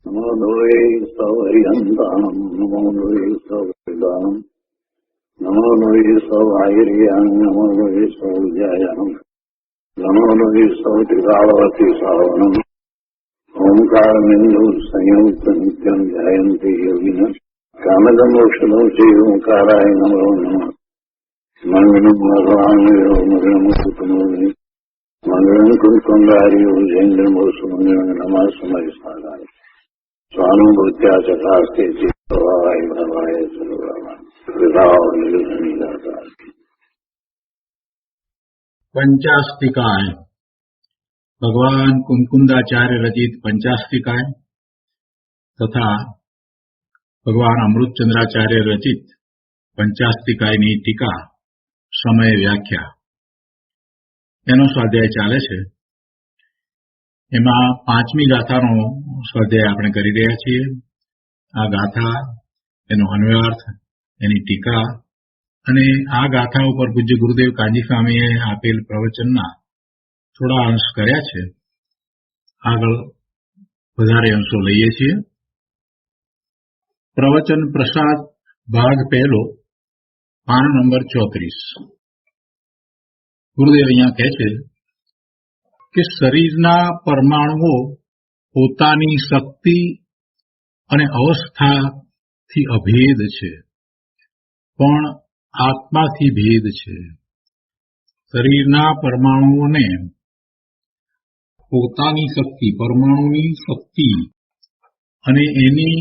નમો લોહે સૌર્યંતાણમ નમો લોહે સૌદાનમ નમો લોહે સૌર્યાણ નમો લોહે સૌજાયાણમ નમો લોહે સૌત્રિકાળવતી સાવનમ ઓમકાર બિંદુ સંયુક્ત નિત્યમ ધ્યાયંતિ યોગિન કામદમોક્ષદો શ્રી ઓંકારાય નમો નમઃ મંગલમ ભગવાન મંગલમ કુટુંબી મંગલમ કુંકુંગારીઓ જૈન્દ્રમો સુમંગલમ નમઃ સમય સાગાય સ્વાનુભૂત્યા ચકાસ્તે ચિત્તવાય ભવાય સર્વમાં વિભાવ નિર્ગતા पंचास्तिकाय भगवान कुंकुंदाचार्य रचित पंचास्तिकाय तथा भगवान अमृतचंद्राचार्य रचित पंचास्तिकायની ટીકા સમય વ્યાખ્યા એનો સ્વાધ્યાય ચાલે છે. એમાં 5મી ગાથાનો સ્વાધ્યાય આપણે કરી રહ્યા છીએ. આ ગાથા, એનો અન્વયાર્થ, એની ટીકા અને આ ગાથા ઉપર પૂજ્ય ગુરુદેવ કાંજી સ્વામીએ આપેલ પ્રવચનના થોડા અંશ કર્યા છે. આગળ વધારે અંશો લઈએ છીએ. પ્રવચન પ્રસાદ ભાગ પહેલો, પાન નંબર 34. ગુરુદેવ અહીંયા કહે છે કે શરીરના પરમાણુઓ પોતાની શક્તિ અને અવસ્થાથી અભેદ છે, પણ આત્માથી ભેદ છે. શરીરના પરમાણુઓને પોતાની શક્તિ, પરમાણુની શક્તિ અને એની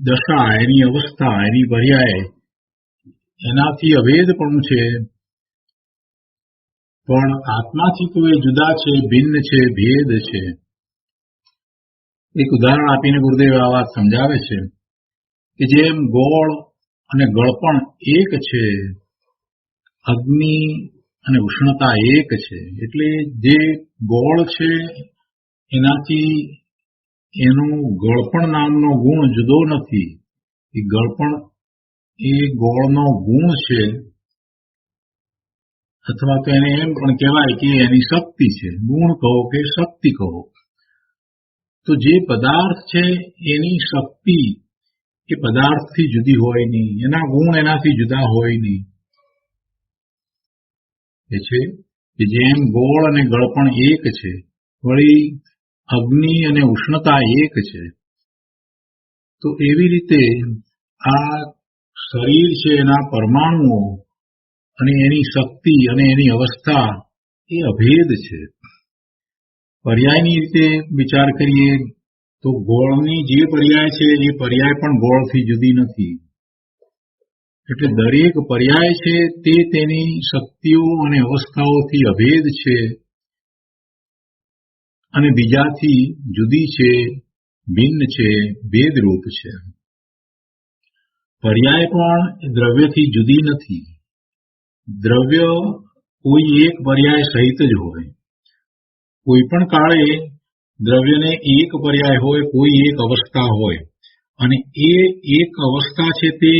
દશા, એની અવસ્થા, એની પર્યાય એનાથી અભેદ પણ છે, પણ આત્માથી તો એ જુદા છે, ભિન્ન છે, ભેદ છે. એક ઉદાહરણ આપીને ગુરુદેવ આ વાત સમજાવે છે કે જેમ ગોળ અને ગળપણ એક છે, અગ્નિ અને ઉષ્ણતા એક છે, એટલે જે ગોળ છે એનાથી એનું ગળપણ નામનો ગુણ જુદો નથી. એ ગળપણ એ ગોળનો ગુણ છે, અથવા તો એને એમ પણ કહેવાય કે એની શક્તિ છે. ગુણ કહો કે શક્તિ કહો, તો જે પદાર્થ છે એની શક્તિ એ પદાર્થથી જુદી હોય નહીં, એના ગુણ એનાથી જુદા હોય નહીં. એ છે કે જેમ ગોળ અને ગળપણ એક છે, વળી અગ્નિ અને ઉષ્ણતા એક છે, તો એવી રીતે આ શરીર છે, એના પરમાણુઓ અને એની શક્તિ અને એની અવસ્થા એ અભેદ છે. પર્યાયની રીતે વિચાર કરીએ તો ગોળની જે પર્યાય છે એ પર્યાય પણ ગોળથી જુદી નથી. એટલે દરેક પર્યાય છે તે તેની શક્તિઓ અને અવસ્થાઓથી અભેદ છે અને બીજાથી જુદી છે, ભિન્ન છે, ભેદરૂપ છે. પર્યાય પણ દ્રવ્યથી જુદી નથી. દ્રવ્ય કોઈ એક પર્યાય સહિત જ હોય. કોઈ પણ કાળે દ્રવ્યને એક પર્યાય હોય, કોઈ એક અવસ્થા હોય, અને એ એક અવસ્થા છે તે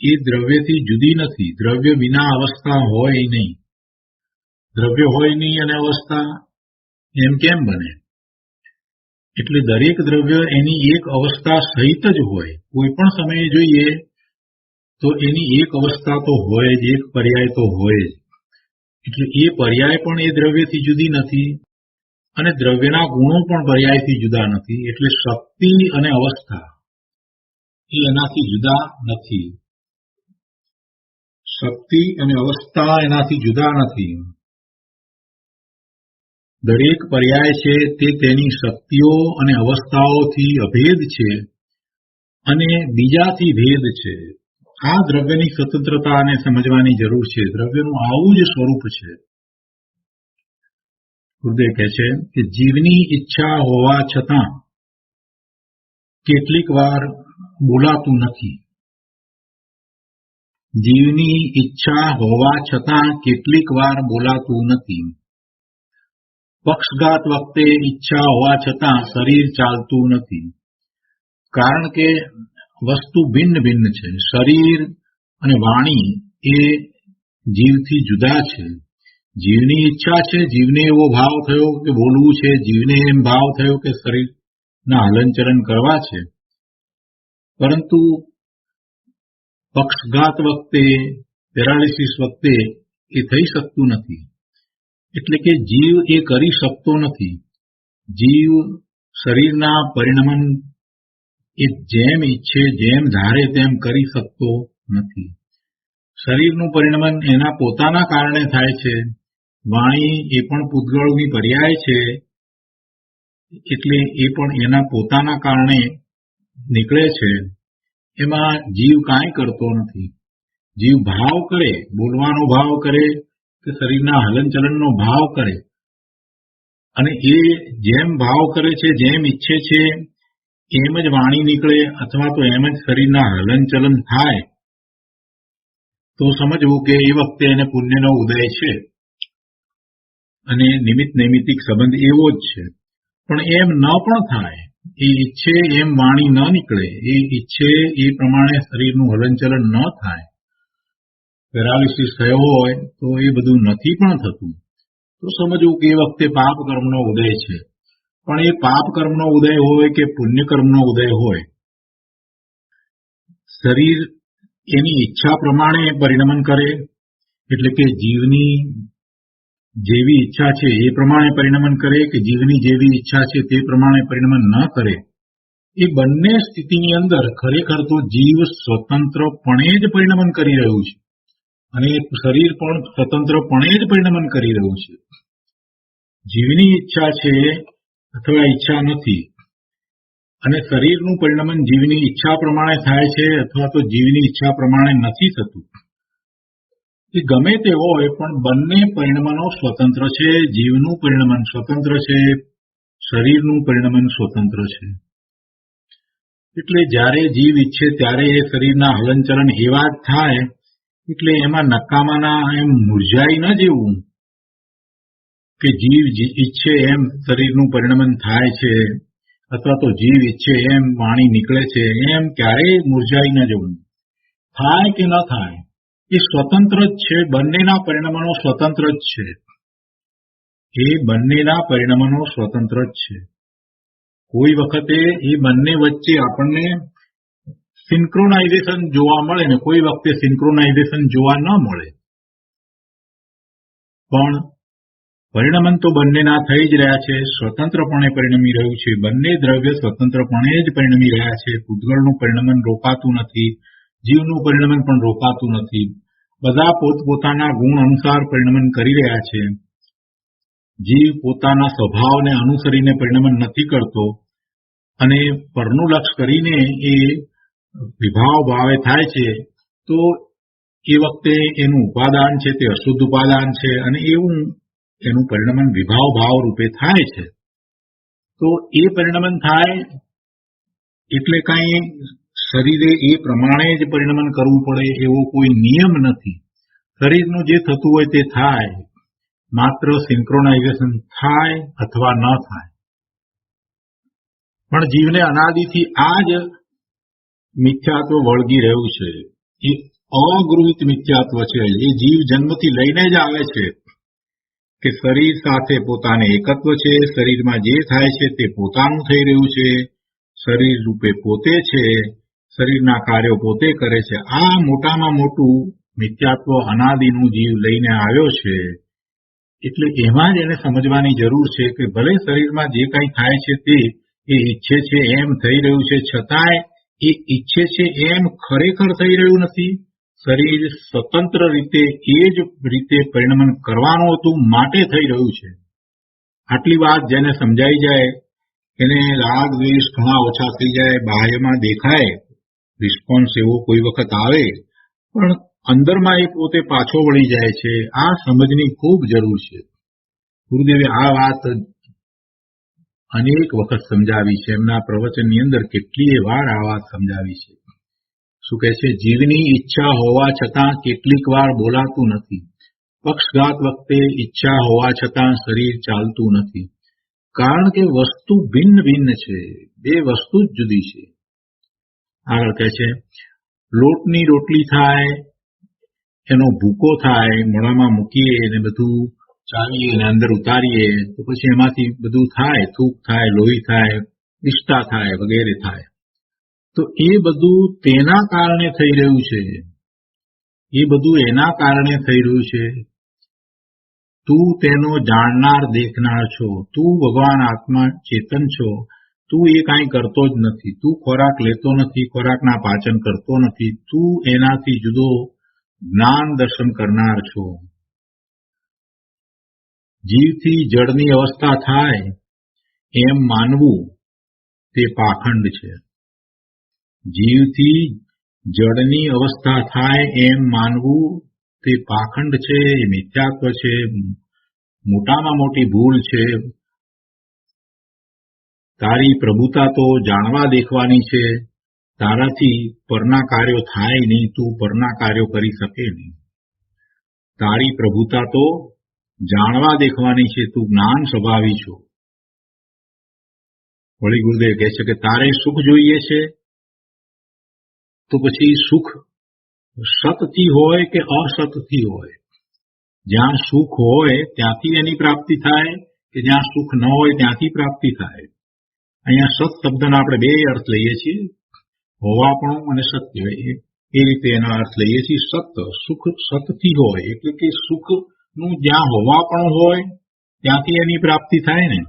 એ દ્રવ્યથી જુદી નથી. દ્રવ્ય વિના અવસ્થા હોય નહીં. દ્રવ્ય હોય નહીં અને અવસ્થા એમ કેમ બને? એટલે દરેક દ્રવ્ય એની એક અવસ્થા સહિત જ હોય. કોઈ પણ સમયે જોઈએ તો એની એક અવસ્થા તો હોય જ, એક પર્યાય તો હોય જ. એટલે એ પર્યાય પણ એ દ્રવ્યથી જુદી નથી અને દ્રવ્યના ગુણો પણ પર્યાયથી જુદા નથી. એટલે શક્તિ અને અવસ્થા એ એનાથી જુદા નથી. શક્તિ અને અવસ્થા એનાથી જુદા નથી. દરેક પર્યાય છે તે તેની શક્તિઓ અને અવસ્થાઓથી અભેદ છે અને બીજાથી ભેદ છે. આ દ્રવ્યની સ્વતંત્રતાને સમજવાની જરૂર છે. દ્રવ્યનું આવું જ સ્વરૂપ છે. ગુરુદેવ કહે છે કે જીવની ઈચ્છા હોવા છતાં કેટલીક વાર બોલાતું નથી. જીવની ઈચ્છા હોવા છતાં કેટલીક વાર બોલાતું નથી. પક્ષઘાત વખતે ઈચ્છા હોવા છતાં શરીર ચાલતું નથી. કારણ કે વસ્તુ ભિન્ન ભિન્ન છે. શરીર અને વાણી એ જીવથી જુદા છે. જીવની ઈચ્છા છે, જીવને એવો ભાવ થયો કે બોલવું છે, જીવને એમ ભાવ થયો કે શરીરના હલનચલન કરવા છે, પરંતુ પક્ષઘાત વખતે, પેરાલિસિસ વખતે એ થઈ શકતું નથી. એટલે કે જીવ એ કરી શકતો નથી. જીવ શરીરના પરિણમન એ જેમ ઈચ્છે, જેમ ધારે તેમ કરી શકતો નથી. શરીરનું પરિણમન એના પોતાના કારણે થાય છે. વાણી એ પણ પૂતગળની પર્યાય છે, એટલે એ પણ એના પોતાના કારણે નીકળે છે. એમાં જીવ કાંઈ કરતો નથી. જીવ ભાવ કરે, બોલવાનો ભાવ કરે કે શરીરના હલનચલનનો ભાવ કરે, અને એ જેમ ભાવ કરે છે, જેમ ઈચ્છે છે એમ જ વાણી નીકળે, અથવા તો એમ જ શરીરના હલનચલન થાય, તો સમજવું કે એ વખતે એને પુણ્યનો ઉદય છે અને નિમિત્ત નૈમિત્તિક સંબંધ એવો જ છે. પણ એમ ન પણ થાય, એ ઈચ્છે એમ વાણી ન નીકળે, એ ઈચ્છે એ પ્રમાણે શરીરનું હલનચલન ન થાય, પેરાલિસિસ થયો હોય તો એ બધું નથી પણ થતું, તો સમજવું કે એ વખતે પાપ કર્મનો ઉદય છે. પણ એ પાપ કર્મનો ઉદય હોય કે પુણ્ય કર્મનો ઉદય હોય, શરીર એની ઈચ્છા પ્રમાણે પરિણમન કરે, એટલે કે જીવની જેવી ઈચ્છા છે એ પ્રમાણે પરિણમન કરે કે જીવની જેવી ઈચ્છા છે તે પ્રમાણે પરિણમન ન કરે, એ બંને સ્થિતિની અંદર ખરેખર તો જીવ સ્વતંત્રપણે જ પરિણમન કરી રહ્યું છે, અને શરીર પણ સ્વતંત્રપણે જ પરિણમન કરી રહ્યું છે. જીવની ઈચ્છા છે અથવા ઈચ્છા નથી, અને શરીરનું પરિણમન જીવની ઈચ્છા પ્રમાણે થાય છે અથવા તો જીવની ઈચ્છા પ્રમાણે નથી થતું. એ ગમે તે હોય, પણ બંને પરિણમનો સ્વતંત્ર છે. જીવનું પરિણમન સ્વતંત્ર છે, શરીરનું પરિણમન સ્વતંત્ર છે. એટલે જ્યારે જીવ ઈચ્છે ત્યારે એ શરીરના હલનચલન એવા જ થાય, એટલે એમાં નકામાના એમ મૂર્જાઈ ન જેવું કે જીવ ઈચ્છે એમ શરીરનું પરિણમન થાય છે, અથવા તો જીવ ઈચ્છે એમ વાણી નીકળે છે, એમ ક્યારેય મૂર્જાઈ ન જવું. થાય કે ન થાય એ સ્વતંત્ર જ છે. બંનેના પરિણમનો સ્વતંત્ર જ છે. એ બંનેના પરિણમનો સ્વતંત્ર જ છે. કોઈ વખતે એ બંને વચ્ચે આપણને સિન્ક્રોનાઇઝેશન જોવા મળે ને કોઈ વખતે સિન્ક્રોનાઇઝેશન જોવા ન મળે, પણ પરિણમન તો બંનેના થઈ જ રહ્યા છે. સ્વતંત્રપણે પરિણમી રહ્યું છે. બંને દ્રવ્ય સ્વતંત્રપણે જ પરિણમી રહ્યા છે. પૂતગળનું પરિણમન રોકાતું નથી, જીવનું પરિણમન પણ રોકાતું નથી. બધા પોતપોતાના ગુણ અનુસાર પરિણમન કરી રહ્યા છે. જીવ પોતાના સ્વભાવને અનુસરીને પરિણમન નથી કરતો, અને પરનું લક્ષ કરીને એ વિભાવ ભાવે થાય છે, તો એ વખતે એનું ઉપાદાન છે તે અશુદ્ધ ઉપાદાન છે, અને એવું એનું પરિણમન વિભાવ ભાવ રૂપે થાય છે. તો એ પરિણમન થાય એટલે કાંઈ શરીરે એ પ્રમાણે જ પરિણમન કરવું પડે એવો કોઈ નિયમ નથી. શરીરનું જે થતું હોય તે થાય, માત્ર સિન્ક્રોનાઇઝેશન થાય અથવા ન થાય. પણ જીવને અનાદિથી આ જ મિથ્યાત્વ વળગી રહ્યું છે. એ અગૃહિત મિથ્યાત્વ છે. એ જીવ જન્મથી લઈને જ આવે છે કે શરીર સાથે પોતાને એકત્વ છે, શરીરમાં જે થાય છે તે પોતાનું થઈ રહ્યું છે, શરીર રૂપે પોતે છે, શરીરના કાર્યો પોતે કરે છે. આ મોટામાં મોટું મિથ્યાત્વ અનાદિનું જીવ લઈને આવ્યો છે. એટલે એમાં જ એને સમજવાની જરૂર છે કે ભલે શરીરમાં જે કંઈ થાય છે તે એ ઈચ્છે છે એમ થઈ રહ્યું છે, છતાંય એ ઈચ્છે છે એમ ખરેખર થઈ રહ્યું નથી. શરીર સ્વતંત્ર રીતે એ જ રીતે પરિણમન કરવાનું હતું માટે થઈ રહ્યું છે. આટલી વાત જેને સમજાઈ જાય એને રાગ દ્વેષ ઘણા ઓછા થઈ જાય. બાહ્યમાં દેખાય રિસ્પોન્સ એવો કોઈ વખત આવે, પણ અંદરમાં એ પોતે પાછો વળી જાય છે. આ સમજની ખૂબ જરૂર છે. ગુરુદેવે આ વાત અનેક વખત સમજાવી છે. એમના પ્રવચનની અંદર કેટલીય વાર આ વાત સમજાવી છે. શું કહે છે? જીવની ઈચ્છા હોવા છતાં કેટલીક વાર બોલાતું નથી. પક્ષઘાત વખતે ઈચ્છા હોવા છતાં શરીર ચાલતું નથી, કારણ કે વસ્તુ ભિન્ન ભિન્ન છે. બે વસ્તુ જ જુદી છે. આગળ કહે છે, લોટની રોટલી થાય, એનો ભૂકો થાય, મોઢામાં મૂકીએ અને બધું ચાવીએ અને અંદર ઉતારીએ તો પછી એમાંથી બધું થાય, થૂક થાય, લોહી થાય, વિષ્ટા થાય, વગેરે થાય. તો એ બધું તેના કારણે થઈ રહ્યું છે, એ બધું એના કારણે થઈ રહ્યું છે. તું તેનો જાણનાર દેખનાર છો, તું ભગવાન આત્મા ચેતન છો, તું એ કાંઈ કરતો જ નથી, તું ખોરાક લેતો નથી, ખોરાકના પાચન કરતો નથી, તું એનાથી જુદો જ્ઞાન દર્શન કરનાર છો. જીવથી જળની અવસ્થા થાય એમ માનવું તે પાખંડ છે. જીવથી જળની અવસ્થા થાય એમ માનવું તે પાખંડ છે, એ મિથ્યાત્વ છે, મોટામાં મોટી ભૂલ છે. તારી પ્રભુતા તો જાણવા દેખવાની છે, તારાથી પરના કાર્યો થાય નહીં, તું પરના કાર્યો કરી શકે નહીં. તારી પ્રભુતા તો જાણવા દેખવાની છે, તું જ્ઞાન સ્વભાવી છો. વળી ગુરુદેવ કહે છે કે તારે સુખ જોઈએ છે, તો પછી સુખ સતથી હોય કે અસતથી હોય, જ્યાં સુખ હોય ત્યાંથી એની પ્રાપ્તિ થાય કે જ્યાં સુખ ન હોય ત્યાંથી પ્રાપ્તિ થાય. અહીંયા સત શબ્દનો આપણે બે અર્થ લઈએ છીએ, હોવાપણું અને સત્ય, એ રીતે એનો અર્થ લઈએ છીએ. સત, સુખ સતથી હોય એટલે કે સુખનું જ્યાં હોવાપણું હોય ત્યાંથી એની પ્રાપ્તિ થાય ને.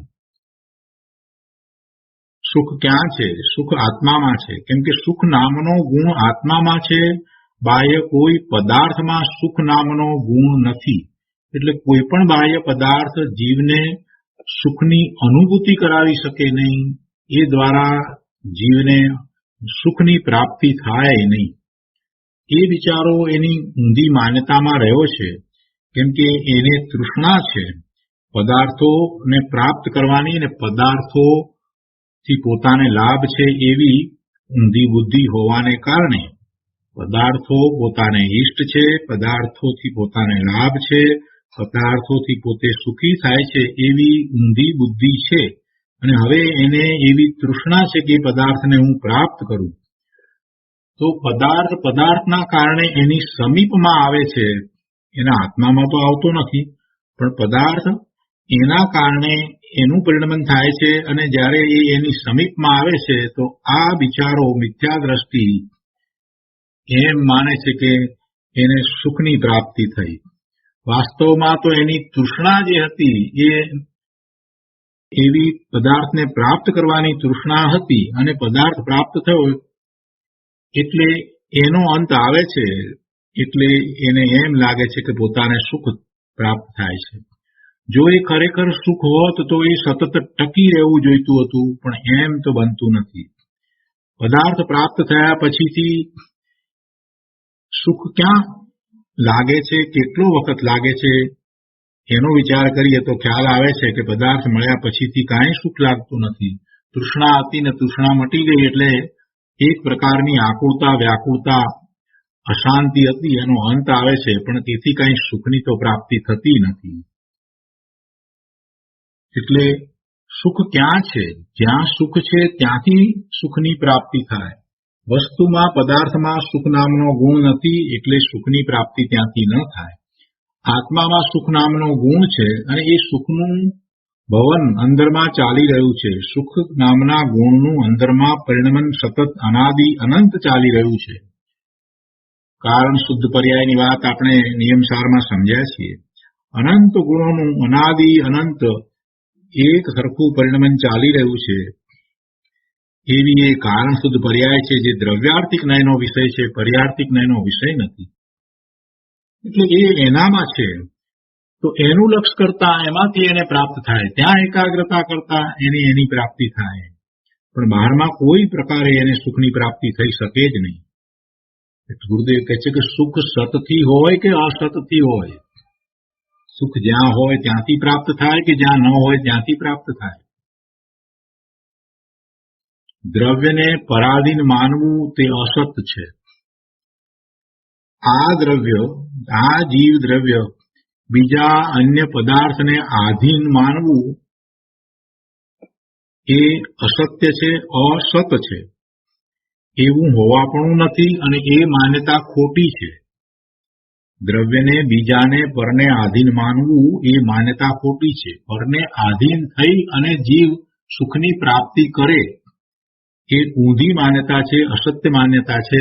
સુખ ક્યાં છે? સુખ આત્મામાં છે, કેમ કે સુખ નામનો ગુણ આત્મામાં છે. બાહ્ય કોઈ પદાર્થમાં સુખ નામનો ગુણ નથી. એટલે કોઈ પણ બાહ્ય પદાર્થ જીવને સુખની અનુભૂતિ કરાવી શકે નહીં, એ દ્વારા જીવને સુખની પ્રાપ્તિ થાય નહીં. એ વિચારો એની ઊંધી માન્યતામાં રહ્યો છે, કેમ કે એને તૃષ્ણા છે પદાર્થોને પ્રાપ્ત કરવાની, અને પદાર્થોથી પોતાને લાભ છે એવી ઊંધી બુદ્ધિ હોવાને કારણે પદાર્થો પોતાને ઈષ્ટ છે, પદાર્થોથી પોતાને લાભ છે, પદાર્થોથી પોતે સુખી થાય છે એવી ઊંધી બુદ્ધિ છે. અને હવે એને એવી તૃષ્ણા છે કે પદાર્થને હું પ્રાપ્ત કરું. તો પદાર્થના કારણે એની સમીપમાં આવે છે, એના આત્મામાં તો આવતો નથી, પણ પદાર્થ એના કારણે એનું પરિણમન થાય છે. અને જ્યારે એ એની સમીપમાં આવે છે તો આ વિચારો મિથ્યા દ્રષ્ટિ એમ માને છે કે એને સુખની પ્રાપ્તિ થઈ. વાસ્તવમાં તો એની તૃષ્ણા જે હતી એ એવી પદાર્થને પ્રાપ્ત કરવાની તૃષ્ણા હતી, અને પદાર્થ પ્રાપ્ત થયો એટલે એનો અંત આવે છે, એટલે એને એમ લાગે છે કે પોતાને સુખ પ્રાપ્ત થાય છે. જો એ ખરેખર સુખ હોત તો એ સતત ટકી રહેવું જોઈતું હતું, પણ એમ તો બનતું નથી. પદાર્થ પ્રાપ્ત થયા પછીથી સુખ ક્યાં લાગે છે, કેટલો વખત લાગે છે, એનો વિચાર કરીએ તો ખ્યાલ આવે છે કે પદાર્થ મળ્યા પછીથી કાંઈ સુખ લાગતું નથી. તૃષ્ણા હતી ને તૃષ્ણા મટી ગઈ એટલે એક પ્રકારની આકુળતા, વ્યાકુળતા, અશાંતિ હતી, એનો અંત આવે છે, પણ તેથી કાંઈ સુખની તો પ્રાપ્તિ થતી નથી. એટલે સુખ ક્યાં છે? જ્યાં સુખ છે ત્યાંથી સુખની પ્રાપ્તિ થાય. વસ્તુમાં, પદાર્થમાં સુખ નામનો ગુણ નથી, એટલે સુખની પ્રાપ્તિ ત્યાંથી ન થાય. આત્મામાં સુખ નામનો ગુણ છે, અને એ સુખનું ભવન અંદરમાં ચાલી રહ્યું છે. સુખ નામના ગુણનું અંદરમાં પરિણમન સતત અનાદિ અનંત ચાલી રહ્યું છે. કારણ શુદ્ધ પર્યાયની વાત આપણે નિયમસારમાં સમજ્યા છીએ. અનંત ગુણોનું અનાદિ અનંત એક સરખું પરિણમન ચાલી રહ્યું છે. એવી એ કારણ શુદ્ધ પર્યાય છે, જે દ્રવ્યાર્થિક નયનો વિષય છે, પર્યાર્થિક નયનો વિષય નથી. એટલે એ એનામાં છે, તો એનું લક્ષ કરતા એમાંથી એને પ્રાપ્ત થાય, ત્યાં એકાગ્રતા કરતા એની પ્રાપ્તિ થાય. પણ બહારમાં કોઈ પ્રકારે એને સુખની પ્રાપ્તિ થઈ શકે જ નહીં. ગુરુદેવ કહે છે કે સુખ સતથી હોય કે અસતથી હોય, સુખ જ્યાં હોય ત્યાંથી પ્રાપ્ત થાય કે જ્યાં ન હોય ત્યાંથી પ્રાપ્ત થાય. દ્રવ્યને પરાધીન માનવું તે અસત છે. આ દ્રવ્ય, આ જીવ દ્રવ્ય બીજા અન્ય પદાર્થને આધીન માનવું એ અસત્ય છે, અસત છે. એવું હોવાપણું નથી, અને એ માન્યતા ખોટી છે. દ્રવ્યને બીજાને પરને આધીન માનવું એ માન્યતા ખોટી છે. પરને આધીન થઈ અને જીવ સુખની પ્રાપ્તિ કરે એ ઊંધી માન્યતા છે, અસત્ય માન્યતા છે.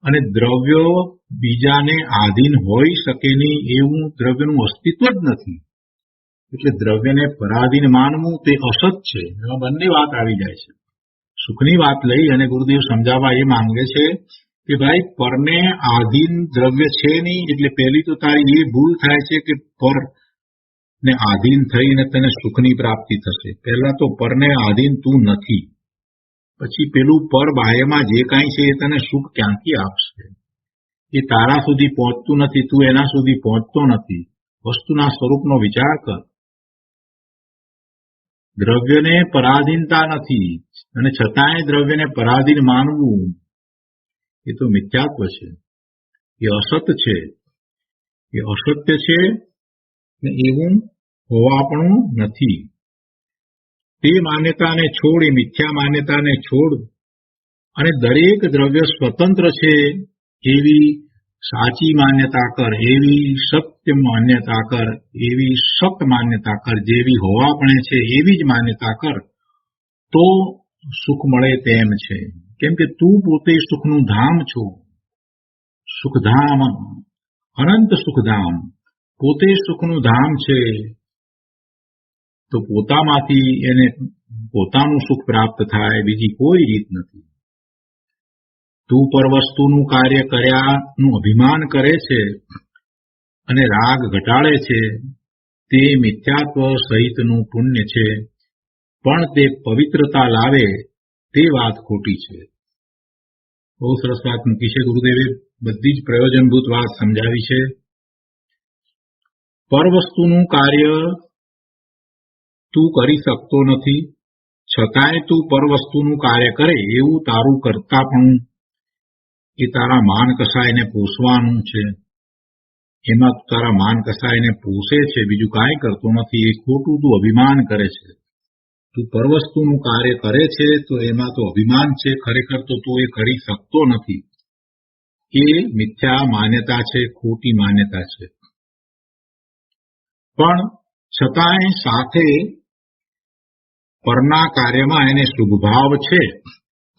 અને દ્રવ્યો બીજાને આધીન હોઈ શકે નહીં એવું દ્રવ્યનું અસ્તિત્વ જ નથી. એટલે દ્રવ્યને પરાધીન માનવું તે અસત છે. એમાં બંને વાત આવી જાય છે. સુખની વાત લઈ અને ગુરુદેવ સમજાવવા એ માંગે છે કે ભાઈ પરને આધીન દ્રવ્ય છે નહીં, એટલે પહેલી તો તારી એ ભૂલ થાય છે કે પર ને આધીન થઈને તને સુખની પ્રાપ્તિ થશે. પહેલા તો પરને આધીન તું નથી, પછી પેલું પર બાહ્યમાં જે કાંઈ છે એ તને સુખ ક્યાંથી આપશે? એ તારા સુધી પહોંચતું નથી, તું એના સુધી પહોંચતો નથી. વસ્તુના સ્વરૂપનો વિચાર કર. દ્રવ્યને પરાધીનતા નથી અને છતાંય દ્રવ્યને પરાધીન માનવું એ તો મિથ્યાત્વ છે, એ અસત છે, એ અસત્ય છે ને એવું હોવાપણું નથી. તે માન્યતાને છોડ, એ મિથ્યા માન્યતાને છોડ અને દરેક દ્રવ્ય સ્વતંત્ર છે એવી સાચી માન્યતા કર, એવી સત્ય માન્યતા કર, એવી સત માન્યતા કર, જેવી હોવાપણે છે એવી જ માન્યતા કર, તો સુખ મળે તેમ છે. કેમ કે તું પોતે સુખનું ધામ છો. સુખધામ, અનંત સુખધામ પોતે સુખનું ધામ છે. તો પોતામાંથી એને પોતાનું સુખ પ્રાપ્ત થાય, બીજી કોઈ રીત નથી. તું પર વસ્તુનું કાર્ય કર્યાનું અભિમાન કરે છે અને રાગ ઘટાડે છે, તે મિથ્યાત્વ સહિતનું પુણ્ય છે, પણ તે પવિત્રતા લાવે તે વાત ખોટી છે. બહુ સરસ વાત મૂકી છે ગુરુદેવે. બધી જ પ્રયોજનભૂત વાત સમજાવી છે. પર વસ્તુનું કાર્ય તું કરી શકતો નથી, છતાંય તું પર વસ્તુનું કાર્ય કરે એવું તારું કરતાપણું, એ તારા માન કસાયને પોષવાનું છે. એમાં તારા માન કસાયને પોષે છે, બીજું કાંઈ કરતો નથી. એ ખોટું તું અભિમાન કરે છે. તું પરવસ્તુનું કાર્ય કરે છે તો એમાં તો અભિમાન છે, ખરેખર તો તું એ કરી શકતો નથી. એ મિથ્યા માન્યતા છે, ખોટી માન્યતા છે. પણ છતાંય સાથે પરના કાર્યમાં એને શુભભાવ છે,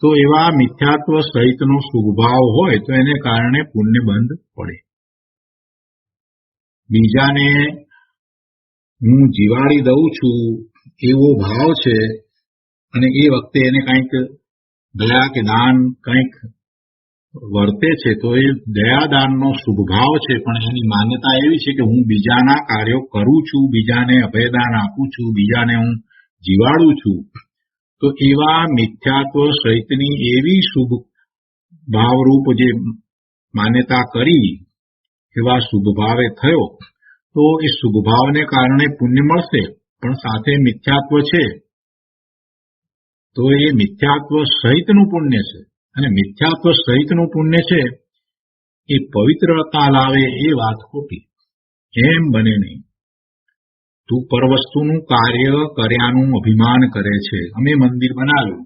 તો એવા મિથ્યાત્વ સહિતનો શુભભાવ હોય તો એને કારણે પુણ્ય બંધ પડે. બીજાને હું જીવાડી દઉં છું એવો ભાવ છે અને એ વખતે એને કંઈક દયા કે દાન કંઈક વર્તે છે, તો એ દયાદાનનો શુભભાવ છે. પણ એની માન્યતા એવી છે કે હું બીજાના કાર્યો કરું છું, બીજાને અભયદાન આપું છું, બીજાને હું જીવાડું છું. તો એવા મિથ્યાત્વ સહિતની એવી શુભ ભાવરૂપ જે માન્યતા કરી, એવા શુભભાવે થયો, તો એ શુભભાવને કારણે પુણ્ય મળશે. પણ સાથે મિથ્યાત્વ છે તો એ મિથ્યાત્વ સહિતનું પુણ્ય છે. અને મિથ્યાત્વ સહિતનું પુણ્ય છે એ પવિત્રતા લાવે એ વાત ખોટી. એમ બને નહીં. તું પરવસ્તુનું કાર્ય કર્યાનું અભિમાન કરે છે. અમે મંદિર બનાવ્યું,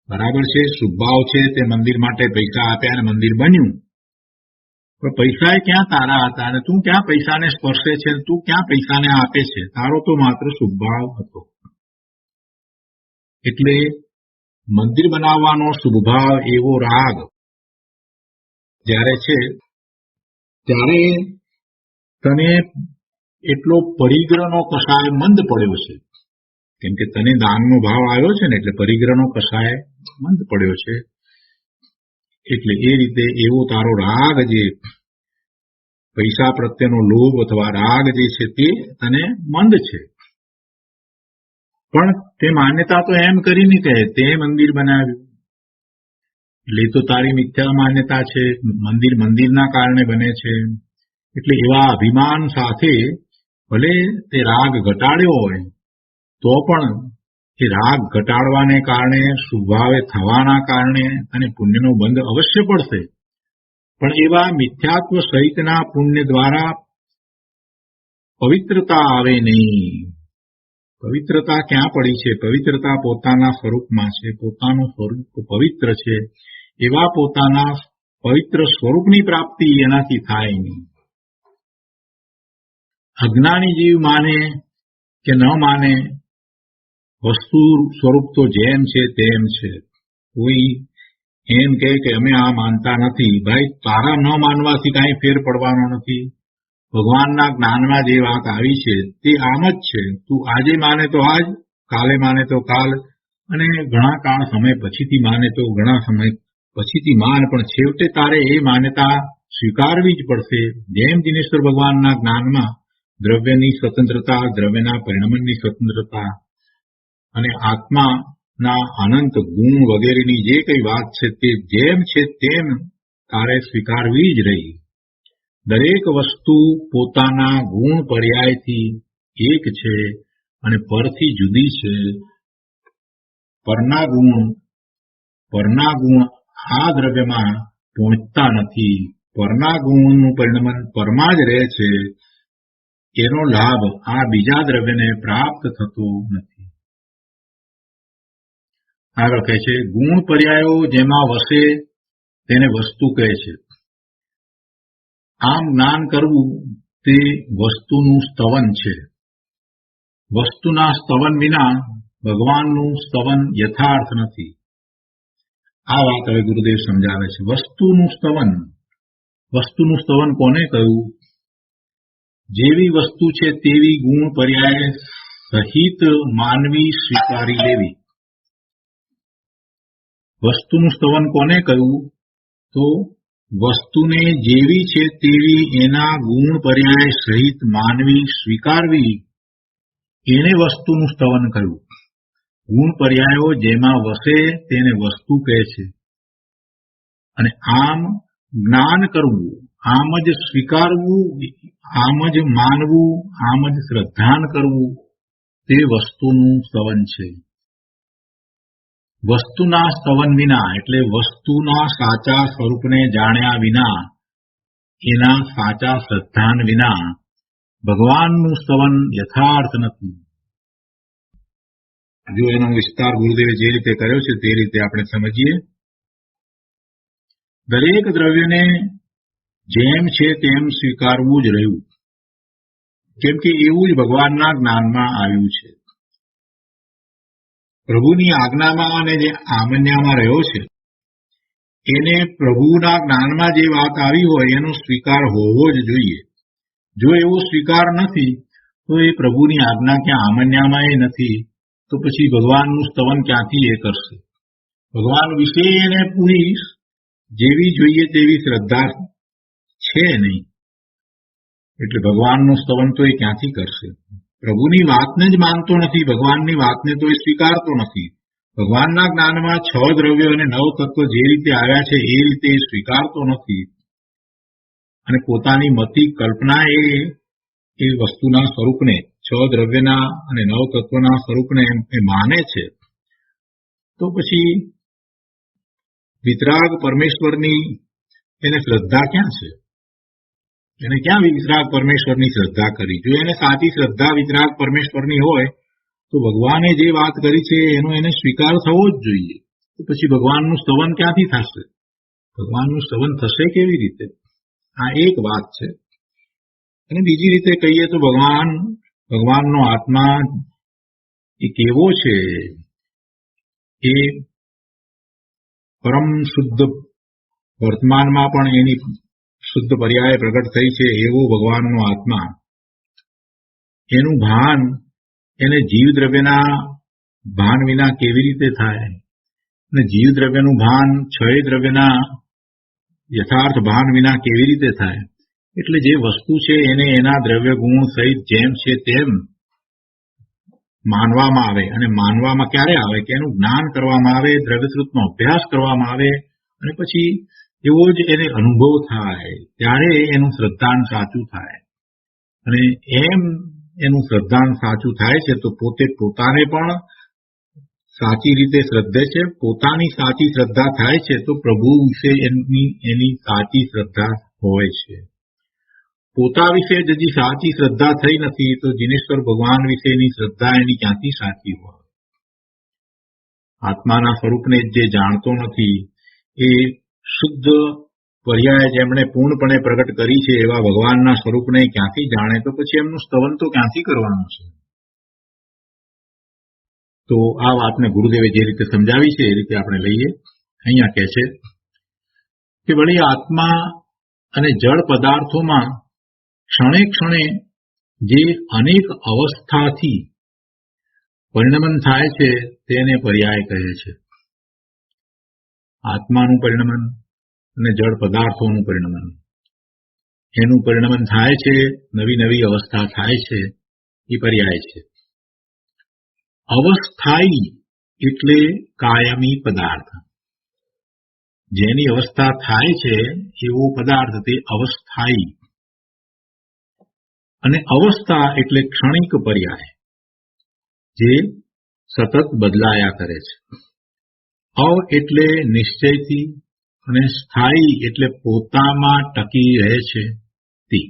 બરાબર છે, શુભભાવ છે, તે મંદિર માટે પૈસા આપ્યા અને મંદિર બન્યું. પણ પૈસા ક્યાં તારા હતા અને તું ક્યાં પૈસાને સ્પર્શે છે, તું ક્યાં પૈસાને આપે છે? તારો તો માત્ર શુભભાવ હતો. એટલે મંદિર બનાવવાનો શુભભાવ, એવો રાગ જ્યારે છે ત્યારે તને એટલો પરિગ્રહનો કસાય મંદ પડ્યો છે. કેમ કે તને દાનનો ભાવ આવ્યો છે ને, એટલે પરિગ્રહનો કસાય મંદ પડ્યો છે. એટલે એ રીતે એવો તારો રાગ, જે પૈસા પ્રત્યેનો લોભ અથવા રાગ જે છે તે તને મંદ છે. પણ તે માન્યતા તો એમ કરીને કહે તે મંદિર બનાવ્યું, એટલે તો તારી મિથ્યા માન્યતા છે. મંદિર મંદિરના કારણે બને છે. એટલે એવા અભિમાન સાથે ભલે તે રાગ ઘટાડ્યો હોય તો પણ એ રાગ ઘટાડવાને કારણે, શુભભાવે થવાના કારણે તને પુણ્યનો બંધ અવશ્ય પડશે. પણ એવા મિથ્યાત્વ સહિતના પુણ્ય દ્વારા પવિત્રતા આવે નહીં. પવિત્રતા ક્યાં પડી છે? પવિત્રતા પોતાના સ્વરૂપમાં છે. પોતાનું સ્વરૂપ પવિત્ર છે. એવા પોતાના પવિત્ર સ્વરૂપની પ્રાપ્તિ એનાથી થાય નહીં. અજ્ઞાની જીવ માને કે ન માને, વસ્તુ સ્વરૂપ તો જેમ છે તેમ છે. કોઈ એમ કહે કે અમે આ માનતા નથી. ભાઈ, તારા ન માનવાથી કાંઈ ફેર પડવાનો નથી. ભગવાનના જ્ઞાનમાં જે વાત આવી છે તે આમ જ છે. તું આજે માને તો આજ, કાલે માને તો કાલ, અને ઘણા કાળ સમય પછીથી માને તો ઘણા સમય પછીથી માન, પણ છેવટે તારે એ માન્યતા સ્વીકારવી જ પડશે. જેમ દિનેશ્વર ભગવાનના જ્ઞાનમાં દ્રવ્યની સ્વતંત્રતા, દ્રવ્યના પરિણમનની સ્વતંત્રતા અને આત્માના અનંત ગુણ વગેરેની જે કઈ વાત છે તે જેમ છે તેમ તારે સ્વીકારવી જ રહી. દરેક વસ્તુ પોતાના ગુણ પર્યાયથી એક છે અને પરથી જુદી છે. પરના ગુણ આ દ્રવ્યમાં પહોંચતા નથી. પરના ગુણનું પરિણમન પરમાં જ રહે છે. એનો લાભ આ બીજા દ્રવ્યને પ્રાપ્ત થતો નથી. આગળ કહે છે, ગુણ પર્યાયો જેમાં વસે તેને વસ્તુ કહે છે. આમ જ્ઞાન કરવું તે વસ્તુનું સ્તવન છે. વસ્તુના સ્તવન વિના ભગવાનનું સ્તવન યથાર્થ નથી. આ વાત હવે ગુરુદેવ સમજાવે છે. વસ્તુનું સ્તવન કોને કહ્યું? જેવી વસ્તુ છે તેવી ગુણ પર્યાય સહિત માનવી સ્વીકારી લેવી. વસ્તુનું સ્તવન કોને કહ્યું? તો વસ્તુને જેવી છે તેવી એના ગુણ પર્યાય સહિત માનવી સ્વીકારવી, એને વસ્તુનું સ્તવન કહ્યું. ગુણ પર્યાયો જેમાં વસે તેને વસ્તુ કહે છે. અને આમ જ્ઞાન કરવું, આમ જ સ્વીકારવું, આમ જ માનવું, આમ જ શ્રદ્ધાન કરવું તે વસ્તુનું સ્તવન છે. વસ્તુના સ્તવન વિના એટલે વસ્તુના સાચા સ્વરૂપને જાણ્યા વિના, એના સાચા શ્રદ્ધાન વિના ભગવાનનું સ્તવન યથાર્થ નથી. જો એનો વિસ્તાર ગુરુદેવે જે રીતે કર્યો છે તે રીતે આપણે સમજીએ. દરેક દ્રવ્યને જેમ છે તેમ સ્વીકારવું જ રહ્યું, કેમ કે એવું જ ભગવાનના જ્ઞાનમાં આવ્યું છે. પ્રભુની આજ્ઞામાં અને જે આમન્યામાં રહ્યો છે એને પ્રભુના જ્ઞાનમાં જે વાત આવી હોય એનો સ્વીકાર હોવો જ જોઈએ. જો એવો સ્વીકાર નથી તો એ પ્રભુની આજ્ઞા ક્યાં આમન્યામાં એ નથી, તો પછી ભગવાનનું સ્તવન ક્યાંથી એ કરશે? ભગવાન વિશે એને પૂરી જેવી જોઈએ તેવી શ્રદ્ધા છે નહીં, એટલે ભગવાનનું સ્તવન તો એ ક્યાંથી કરશે? પ્રભુની વાતને જ માનતો નથી, ભગવાનની વાતને તો એ સ્વીકારતો નથી. ભગવાનના જ્ઞાનમાં 6 દ્રવ્યો અને 9 તત્વ જે રીતે આવ્યા છે એ રીતે એ સ્વીકારતો નથી, અને પોતાની મતિ કલ્પના એ વસ્તુના સ્વરૂપને, 6 દ્રવ્યના અને 9 તત્વના સ્વરૂપને એ માને છે. તો પછી વિતરાગ પરમેશ્વરની એને શ્રદ્ધા ક્યાં છે? એને ક્યાં વિતરાગ પરમેશ્વરની શ્રદ્ધા કરી? જો એને સાચી શ્રદ્ધા વિતરાગ પરમેશ્વરની હોય તો ભગવાને જે વાત કરી છે એનો એને સ્વીકાર થવો જ જોઈએ. તો પછી ભગવાનનું સ્તવન ક્યાંથી થશે? ભગવાનનું સ્તવન થશે કેવી રીતે? આ એક વાત છે. અને બીજી રીતે કહીએ તો ભગવાનનો આત્મા એ કેવો છે? એ પરમ શુદ્ધ, વર્તમાનમાં પણ એની શુદ્ધ પર્યાય પ્રગટ થઈ છે એવો ભગવાનનો આત્મા. એનું ભાન એને જીવ દ્રવ્યના ભાન વિના કેવી રીતે થાય? અને જીવ દ્રવ્યનું ભાન ક્ષય દ્રવ્યના યથાર્થ ભાન વિના કેવી રીતે થાય? એટલે જે વસ્તુ છે એને એના દ્રવ્ય ગુણ સહિત જેમ છે તેમ માનવામાં આવે. અને માનવામાં ક્યારે આવે? કે એનું જ્ઞાન કરવામાં આવે, દ્રવ્યશ્રુતનો અભ્યાસ કરવામાં આવે, અને પછી એવો જ એને અનુભવ થાય, ત્યારે એનું શ્રદ્ધાન સાચું થાય. અને એમ એનું શ્રદ્ધાન સાચું થાય છે તો પોતાને પણ સાચી રીતે શ્રદ્ધે છે. પોતાની સાચી શ્રદ્ધા થાય છે તો પ્રભુ વિશે એની સાચી શ્રદ્ધા હોય છે. પોતા વિશે જ હજી સાચી શ્રદ્ધા થઈ નથી તો દિનેશ્વર ભગવાન વિશેની શ્રદ્ધા એની ક્યાંથી સાચી હોય? આત્માના સ્વરૂપને જે જાણતો નથી એ શુદ્ધ પર્યાય જેમણે પૂર્ણપણે પ્રગટ કરી છે એવા ભગવાનના સ્વરૂપને ક્યાંથી જાણે? તો પછી એમનું સ્તવન તો ક્યાંથી કરવાનું છે? તો આ વાતને ગુરુદેવે જે રીતે સમજાવી છે એ રીતે આપણે લઈએ. અહીંયા કહે છે કે વળી આત્મા અને જળ પદાર્થોમાં ક્ષણે ક્ષણે જે અનેક અવસ્થાથી પરિણમન થાય છે તેને પર્યાય કહે છે. આત્માનું પરિણમન અને જળ પદાર્થોનું પરિણમન, એનું પરિણમન થાય છે, નવી નવી અવસ્થા થાય છે, એ પર્યાય છે. અવસ્થાયી એટલે કાયમી પદાર્થ. જેની અવસ્થા થાય છે એવો પદાર્થ તે અવસ્થાયી. અને અવસ્થા એટલે ક્ષણિક પર્યાય, જે સતત બદલાયા કરે છે. અવ એટલે નિશ્ચયથી અને સ્થાયી એટલે પોતામાં ટકી રહે છે તે.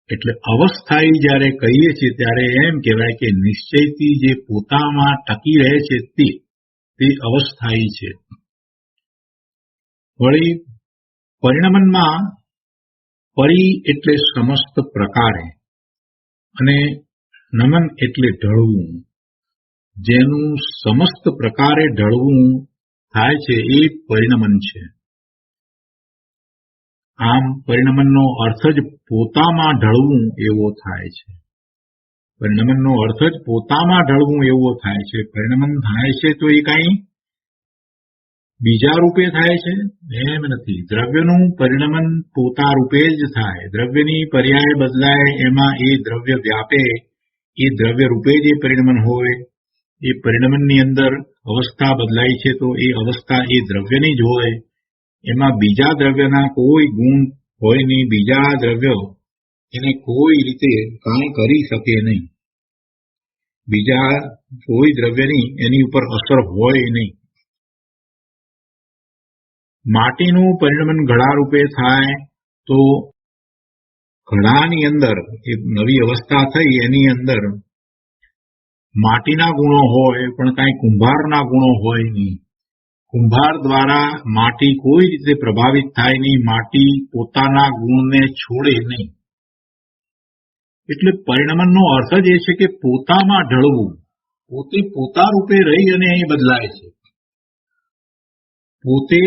એટલે અવસ્થાયી જ્યારે કહીએ છીએ ત્યારે એમ કહેવાય કે નિશ્ચયથી જે પોતામાં ટકી રહે છે તે અવસ્થાયી છે. વળી પરિણમનમાં પરી એટલે સમસ્ત પ્રકારે અને નમન એટલે ઢળવું. જેનું સમસ્ત પ્રકારે ઢળવું થાય છે એ પરિણમન છે. આમ પરિણમનનો અર્થ જ પોતામાં ઢળવું એવો થાય છે. પરિણમનનો અર્થ જ પોતામાં ઢળવું એવો થાય છે. પરિણમન થાય છે તો એ કાંઈ બીજા રૂપે થાય છે એમ નથી. દ્રવ્યનું પરિણમન પોતા રૂપે જ થાય. દ્રવ્યની પર્યાય બદલાય, એમાં એ દ્રવ્ય વ્યાપે, એ દ્રવ્ય રૂપે જ એ પરિણમન હોય. એ પરિણમનની અંદર અવસ્થા બદલાય છે તો એ અવસ્થા એ દ્રવ્યની જ હોય. એમાં બીજા દ્રવ્યના કોઈ ગુણ હોય નહીં. બીજા દ્રવ્ય એને કોઈ રીતે કાંઈ કરી શકે નહીં. બીજા કોઈ દ્રવ્યની એની ઉપર અસર હોય નહીં. માટીનું પરિણમન ઘડા રૂપે થાય તો ઘડાની અંદર એક નવી અવસ્થા થઈ, એની અંદર માટીના ગુણો હોય પણ કાંઈ કુંભારના ગુણો હોય નહીં. કુંભાર દ્વારા માટી કોઈ રીતે પ્રભાવિત થાય નહીં. માટી પોતાના ગુણને છોડે નહીં. એટલે પરિણમનનો અર્થ જ એ છે કે પોતામાં ઢળવું. પોતે પોતા રૂપે રહી અને એ બદલાય છે. પોતે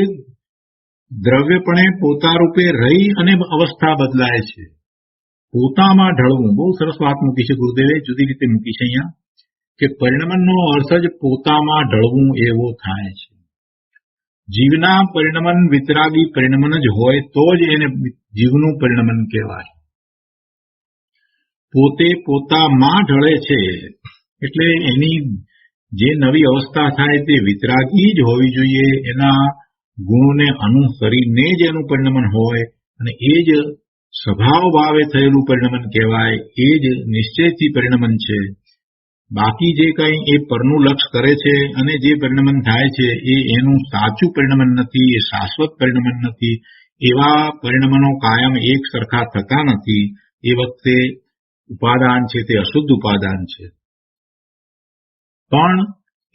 દ્રવ્યપણે પોતા રૂપે રહી અને અવસ્થા બદલાય છે. પોતામાં ઢળવું. બહુ સરસ વાત મૂકી છે ગુરુદેવે, જુદી રીતે મૂકી છે અહીંયા કે પરિણમનનો અર્થ જ પોતામાં ઢળવું એવો થાય છે. જીવના પરિણમન વિતરાગી પરિણમન જ હોય તો જ એને જીવનું પરિણમન કહેવાય. પોતે પોતામાં ઢળે છે એટલે એની જે નવી અવસ્થા થાય તે વિતરાગી જ હોવી જોઈએ. એના ગુણોને અનુસરીને જ એનું પરિણમન હોય અને એ જ સ્વભાવ ભાવે થયેલું પરિણમન કહેવાય. એ જ નિશ્ચયથી પરિણમન છે. બાકી જે કંઈ એ પરનું લક્ષ કરે છે અને જે પરિણમન થાય છે એ એનું સાચું પરિણમન નથી, એ શાશ્વત પરિણમન નથી. એવા પરિણમનો કાયમ એક સરખા થતા નથી. એ વખતે ઉપાદાન છે તે અશુદ્ધ ઉપાદાન છે. પણ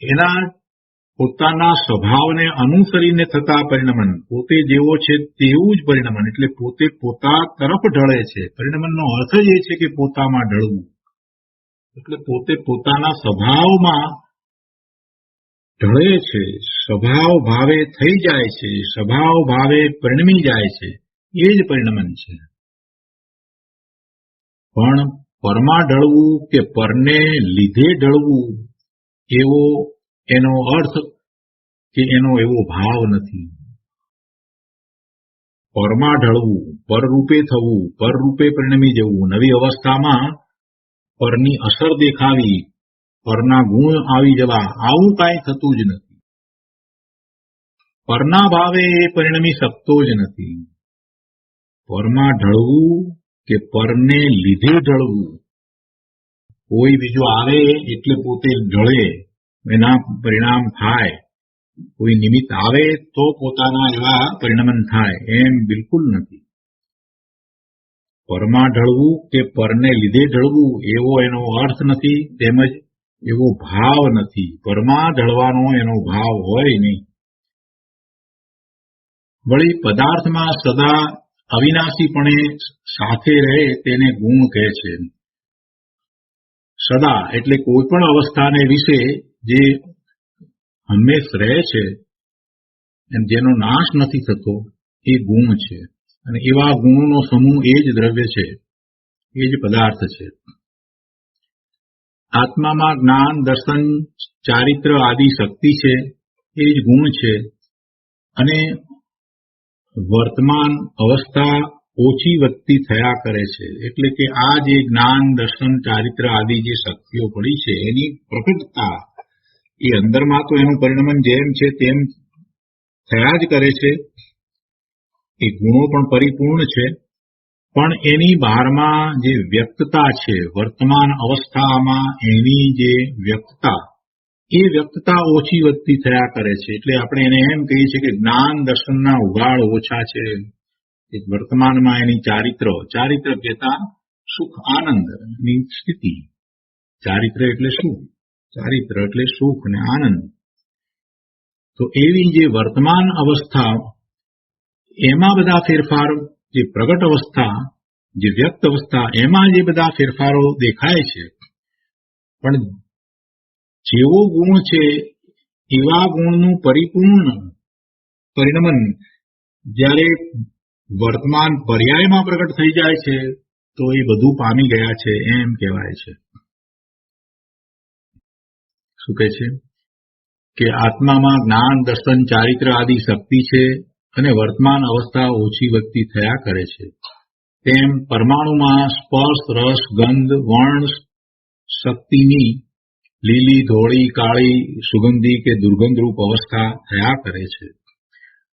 એના પોતાના સ્વભાવને અનુસરીને થતા પરિણમન, પોતે જેવો છે તેવું જ પરિણમન, એટલે પોતે પોતા તરફ ઢળે છે. પરિણમનનો અર્થ જ એ છે કે પોતામાં ઢળવું. એટલે પોતે પોતાના સ્વભાવમાં ઢળે છે, સ્વભાવ ભાવે થઈ જાય છે, સ્વભાવ ભાવે પરિણમી જાય છે. એ જ પરિણમન છે. પણ પરમાં ઢળવું કે પરને લીધે ઢળવું એવો એનો અર્થ કે એનો એવો ભાવ નથી. પરમાં ઢળવું, પરરૂપે થવું, પરરૂપે પરિણમી જવું, નવી અવસ્થામાં પરની અસર દેખાવી, પરના ગુણ આવી જવા, આવું કાંઈ થતું જ નથી. પરના ભાવે એ પરિણમી શકતો જ નથી. પરમાં ઢળવું કે પરને લીધે ઢળવું, કોઈ બીજું આવે એટલે પોતે ઢળે, એના પરિણામ થાય. કોઈ નિમિત્ત આવે તો પોતાના એવા પરિણમન થાય, એમ બિલકુલ નથી. પરમાં ઢળવું કે પરને લીધે ઢળવું એવો એનો અર્થ નથી, તેમજ એવો ભાવ નથી. પરમાં ઢળવાનો એનો ભાવ હોય નહીં. વળી પદાર્થમાં સદા અવિનાશીપણે સાથે રહે તેને ગુણ કહે છે. સદા એટલે કોઈ પણ અવસ્થાને વિશે જે હંમેશ રહે છે અને જેનો નાશ નથી થતો એ ગુણ છે. અને એવા ગુણોનો સમૂહ એ જ દ્રવ્ય છે, એ જ પદાર્થ છે. આત્મામાં જ્ઞાન, દર્શન, ચારિત્ર આદિ શક્તિ છે, એ જ ગુણ છે. અને વર્તમાન અવસ્થા ઓછી વધતી થયા કરે છે. એટલે કે આ જે જ્ઞાન, દર્શન, ચારિત્ર આદિ જે શક્તિઓ પડી છે એની પ્રકટતા એ અંદરમાં તો એનું પરિણમન જેમ છે તેમ થયા જ કરે છે. એ ગુણો પણ પરિપૂર્ણ છે, પણ એની બહારમાં જે વ્યક્તતા છે, વર્તમાન અવસ્થામાં એની જે વ્યક્તતા, એ વ્યક્તતા ઓછી વધતી થયા કરે છે. એટલે આપણે એને એમ કહીએ છીએ કે જ્ઞાન દર્શનના ઉગાડ ઓછા છે. વર્તમાનમાં એની ચારિત્ર કહેતા સુખ આનંદની સ્થિતિ. ચારિત્ર એટલે શું? ચારિત્ર એટલે સુખ ને આનંદ. તો એવી જે વર્તમાન અવસ્થા, એમાં બધા ફેરફારો, જે પ્રગટ અવસ્થા, જે વ્યક્ત અવસ્થા, એમાં જે બધા ફેરફારો દેખાય છે. પણ જેવો ગુણ છે એવા ગુણનું પરિપૂર્ણ પરિણમન જ્યારે વર્તમાન પર્યાયમાં પ્રગટ થઈ જાય છે તો એ બધું પામી ગયા છે એમ કહેવાય છે. શું કહે છે કે આત્મામાં જ્ઞાન, દર્શન, ચારિત્ર આદિ શક્તિ છે અને વર્તમાન અવસ્થા ઓછી વધતી થયા કરે છે. તેમ પરમાણુમાં સ્પર્શ, રસ, ગંધ, વર્ણ શક્તિની લીલી, ધોળી, કાળી, સુગંધી કે દુર્ગંધરૂપ અવસ્થા થયા કરે છે.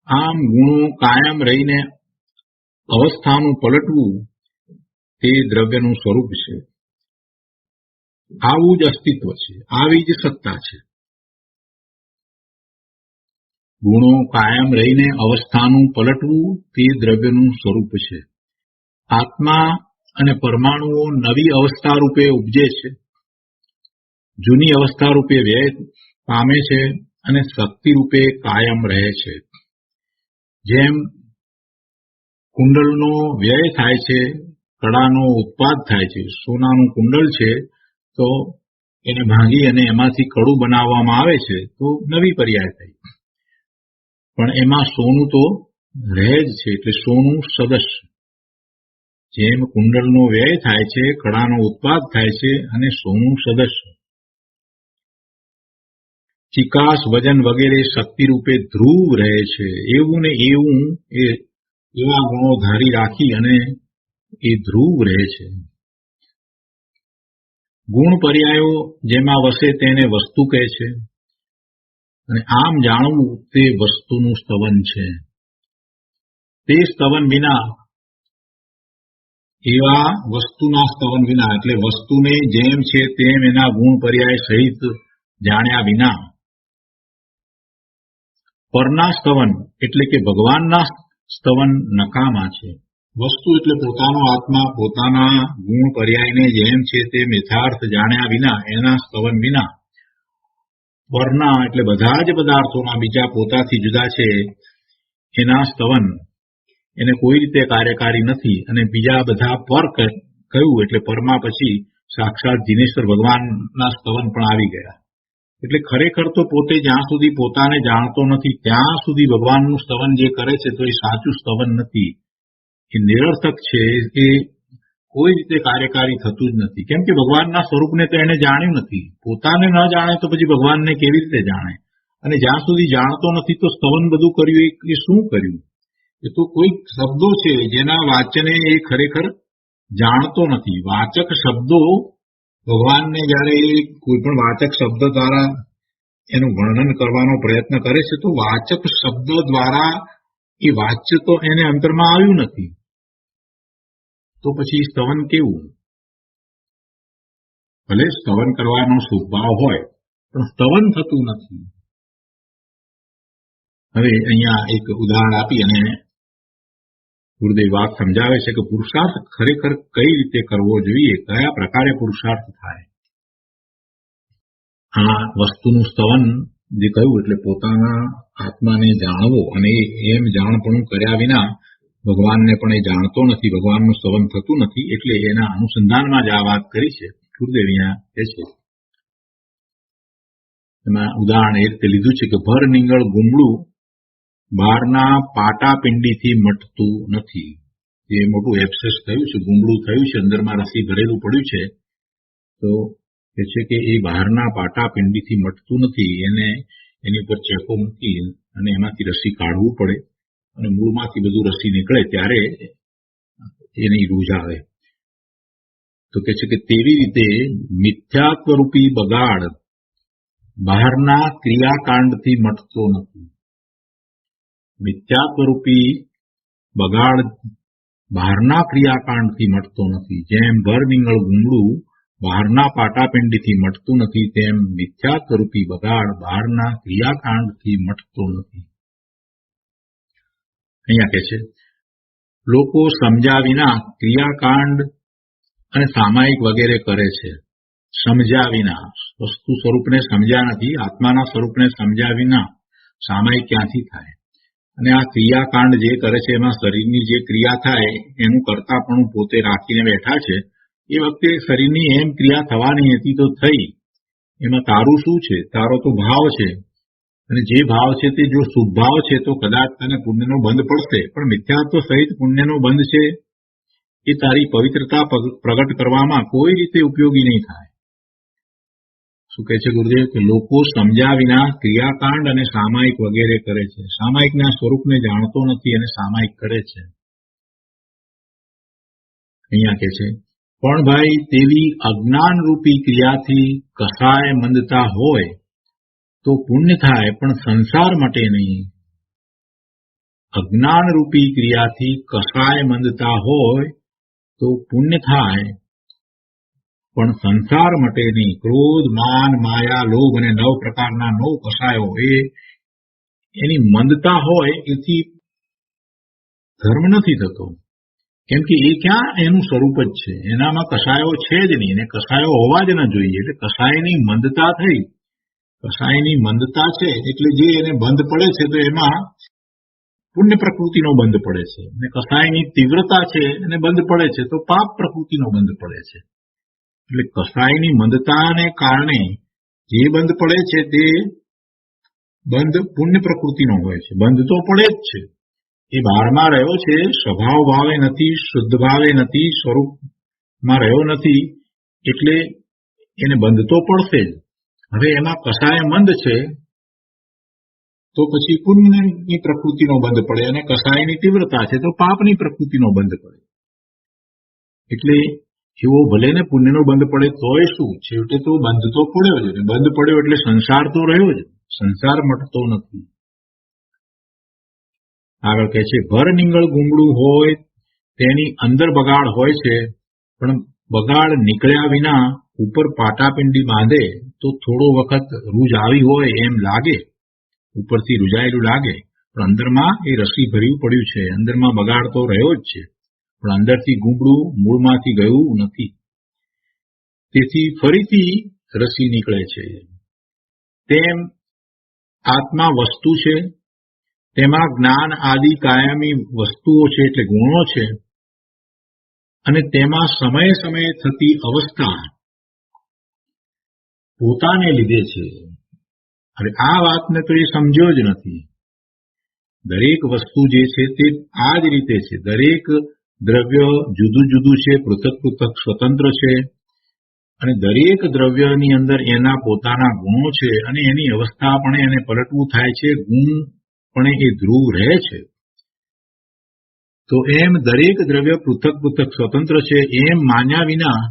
આમ ગુણો કાયમ રહીને અવસ્થાનું પલટવું તે દ્રવ્યનું સ્વરૂપ છે. આવું જ અસ્તિત્વ છે, આવી જ સત્તા છે. ગુણો કાયમ રહીને અવસ્થાનું પલટવું તે દ્રવ્યનું સ્વરૂપ છે. આત્મા અને પરમાણુઓ નવી અવસ્થા રૂપે ઉપજે છે, જૂની અવસ્થા રૂપે વ્યય પામે છે અને શક્તિ રૂપે કાયમ રહે છે. જેમ કુંડલનો વ્યય થાય છે, કડાનો ઉત્પાદ થાય છે. સોનાનું કુંડલ છે તો એને ભાંગી અને એમાંથી કડું બનાવવામાં આવે છે તો નવી પર્યાય થઈ, પણ એમાં સોનું તો રહે જ છે, એટલે સોનું સદસ્ય. જેમ કુંડલનો વ્યય થાય છે, કડાનો ઉત્પાદ થાય છે અને સોનું સદસ્ય. ચિકાસ, વજન વગેરે શક્તિ રૂપે ધ્રુવ રહે છે. એવું ને એવું એવા ગુણો ધારી રાખી અને એ ધ્રુવ રહે છે. ગુણ પર્યાયો જેમાં વસે તેને વસ્તુ કહે છે અને આમ જાણવું તે વસ્તુનું સ્તવન છે. તે સ્તવન વિના, એવા વસ્તુના સ્તવન વિના, એટલે વસ્તુને જેમ છે તેમ એના ગુણ પર્યાય સહિત જાણ્યા વિના પરના સ્તવન એટલે કે ભગવાનના સ્તવન નકામા છે. વસ્તુ એટલે પોતાનો આત્મા, પોતાના ગુણ પર્યાયને જેમ છે તેમ યથાર્થ જાણ્યા વિના, એના સ્તવન વિના પરના એટલે બધા જ પદાર્થોના, બીજા પોતાથી જુદા છે એના સ્તવન એને કોઈ રીતે કાર્યકારી નથી. અને બીજા બધા પર કહ્યું એટલે પરમાં પછી સાક્ષાત જીનેશ્વર ભગવાનના સ્તવન પણ આવી ગયા. એટલે ખરેખર તો પોતે જ્યાં સુધી પોતાને જાણતો નથી ત્યાં સુધી ભગવાનનું સ્તવન જે કરે છે તો એ સાચું સ્તવન નથી, એ નિરર્થક છે, એ કોઈ રીતે કાર્યકારી થતું જ નથી. કેમ કે ભગવાનના સ્વરૂપને તો એને જાણ્યું નથી. પોતાને ન જાણે તો પછી ભગવાનને કેવી રીતે જાણે? અને જ્યાં સુધી જાણતો નથી તો સ્તવન બધું કર્યું એ શું કર્યું? એ તો કોઈક શબ્દો છે જેના વાચને એ ખરેખર જાણતો નથી. વાચક શબ્દો ભગવાનને જયારે કોઈ પણ વાચક શબ્દ દ્વારા એનું વર્ણન કરવાનો પ્રયત્ન કરે છે તો વાચક શબ્દ દ્વારા એ વાચ્ય તો એને અંતરમાં આવ્યું નથી, તો પછી સ્તવન કેવું? ભલે સ્તવન કરવાનો સ્વભાવ હોય પણ સ્તવન થતું નથી. હવે અહીંયા એક ઉદાહરણ આપી અને ગુરુદેવ વાત સમજાવે છે કે પુરુષાર્થ ખરેખર કઈ રીતે કરવો જોઈએ, કયા પ્રકારે પુરુષાર્થ થાય. આ વસ્તુનું સ્તવન જે કહ્યું એટલે પોતાના આત્માને જાણવો, અને એમ જાણપણું કર્યા વિના ભગવાનને પણ એ જાણતો નથી, ભગવાનનું સ્તવન થતું નથી. એટલે એના અનુસંધાનમાં જ આ વાત કરી છે ગુરુદેવ અહીંયા કહે છે, એમાં ઉદાહરણ એ રીતે લીધું છે કે ભર નીંગળ ગુમડું બહારના પાટાપિંડીથી મટતું નથી. એ મોટું એબ્સેસ થયું છે, ગુમડું થયું છે, અંદરમાં રસી ભરેલું પડ્યું છે, તો એ છે કે એ બહારના પાટાપિંડીથી મટતું નથી. એની ઉપર ચેકો મૂકી અને એમાંથી રસી કાઢવું પડે અને મૂળમાંથી બધું રસી નીકળે ત્યારે એની રૂજ આવે. તો કે છે કે તેવી રીતે મિથ્યાત્વરૂપી બગાડ બહારના ક્રિયાકાંડથી મટતો નથી. મિથ્યાત્વરૂપી બગાડ બહારના ક્રિયાકાંડથી મટતો નથી. જેમ ભર નીંગળ ગુમડું બહારના પાટાપિંડીથી મટતું નથી, તેમ મિથ્યાત્વરૂપી બગાડ બહારના ક્રિયાકાંડથી મટતો નથી. અહીંયા કહે છે, લોકો સમજ્યા વિના ક્રિયાકાંડ અને સામાયિક વગેરે કરે છે. સમજ્યા વિના, વસ્તુ સ્વરૂપને સમજ્યા નથી, આત્માના સ્વરૂપને સમજ્યા વિના સામાયિક ક્યાંથી થાય? અને આ ક્રિયાકાંડ જે કરે છે એમાં શરીરની જે ક્રિયા થાય એનું કરતાપણું પોતે રાખીને બેઠા છે. એ વખતે શરીરની એમ ક્રિયા થવાની હતી તો થઈ, એમાં તારું શું છે? તારો તો ભાવ છે, અને જે ભાવ છે તે જો શુભ ભાવ છે તો કદાચ તને પુણ્યનો બંધ પડશે, પણ મિથ્યાત્વ સહિત પુણ્યનો બંધ છે એ તારી પવિત્રતા પ્રગટ કરવામાં કોઈ રીતે ઉપયોગી નહીં થાય. શું કહે છે ગુરુદેવ કે લોકો સમજ્યા વિના ક્રિયાકાંડ અને સામાયિક વગેરે કરે છે. સામાયિકના સ્વરૂપને જાણતો નથી અને સામાયિક કરે છે. અહીંયા કહે છે, પણ ભાઈ તેવી અજ્ઞાનરૂપી ક્રિયાથી કસાય મંદતા હોય તો પુણ્ય થાય, પણ સંસાર માટે નહીં. અજ્ઞાનરૂપી ક્રિયાથી કસાય મંદતા હોય તો પુણ્ય થાય, પણ સંસાર માટે નહીં. ક્રોધ, માન, માયા, લોભ અને 9 પ્રકારના 9 કસાયો એની મંદતા હોય એથી ધર્મ નથી થતો. કેમ કે એ ક્યાં એનું સ્વરૂપ જ છે, એનામાં કસાયો છે જ નહીં, અને કસાયો હોવા જ ન જોઈએ. એટલે કસાયની મંદતા થઈ, કસાયની મંદતા છે એટલે જે એને બંધ પડે છે તો એમાં પુણ્ય પ્રકૃતિનો બંધ પડે છે, અને કસાયની તીવ્રતા છે એને બંધ પડે છે તો પાપ પ્રકૃતિનો બંધ પડે છે. એટલે કસાયની મંદતાને કારણે જે બંધ પડે છે તે બંધ પુણ્ય પ્રકૃતિનો હોય છે. બંધ તો પડે જ છે, એ બહારમાં રહ્યો છે, સ્વભાવ ભાવે નથી, શુદ્ધ ભાવે નથી, સ્વરૂપમાં રહ્યો નથી, એટલે એને બંધ તો પડશે જ. હવે એમાં કસાય મંદ છે તો પછી પુણ્યની પ્રકૃતિનો બંધ પડે, અને કસાયની તીવ્રતા છે તો પાપની પ્રકૃતિનો બંધ પડે. એટલે એવો ભલે ને પુણ્યનો બંધ પડે તોય શું, છેવટે તો બંધ તો પડ્યો જ, બંધ પડ્યો એટલે સંસાર તો રહ્યો જ, સંસાર મટતો નથી. આગળ કહે છે, ભર નીંગળ ગુમડું હોય તેની અંદર બગાડ હોય છે, પણ બગાડ નીકળ્યા વિના ઉપર પાટાપિંડી બાંધે તો થોડો વખત રૂજ આવી હોય એમ લાગે, ઉપરથી રૂજાયેલું લાગે, પણ અંદરમાં એ રસી ભર્યું પડ્યું છે. અંદરમાં બગાડ તો રહ્યો જ છે, પણ અંદરથી ગુમડું મૂળમાંથી ગયું નથી, તેથી ફરીથી રસી નીકળે છે. તેમ આત્મા વસ્તુ છે, તેમાં જ્ઞાન આદિ કાયમી વસ્તુઓ છે એટલે ગુણો છે, અને તેમાં સમયે સમયે થતી અવસ્થા પોતાને લીધે છે. હવે આ વાતને તો એ સમજ્યો જ નથી. દરેક વસ્તુ જે છે તે આ જ રીતે છે. દરેક દ્રવ્ય જુદું જુદું છે, પૃથક પૃથક સ્વતંત્ર છે, અને દરેક દ્રવ્યની અંદર એના પોતાના ગુણો છે, અને એની અવસ્થા પણ એને પલટવું થાય છે, ગુણ પણ એ ધ્રુવ રહે છે. તો એમ દરેક દ્રવ્ય પૃથક પૃથક સ્વતંત્ર છે એમ માન્યા વિના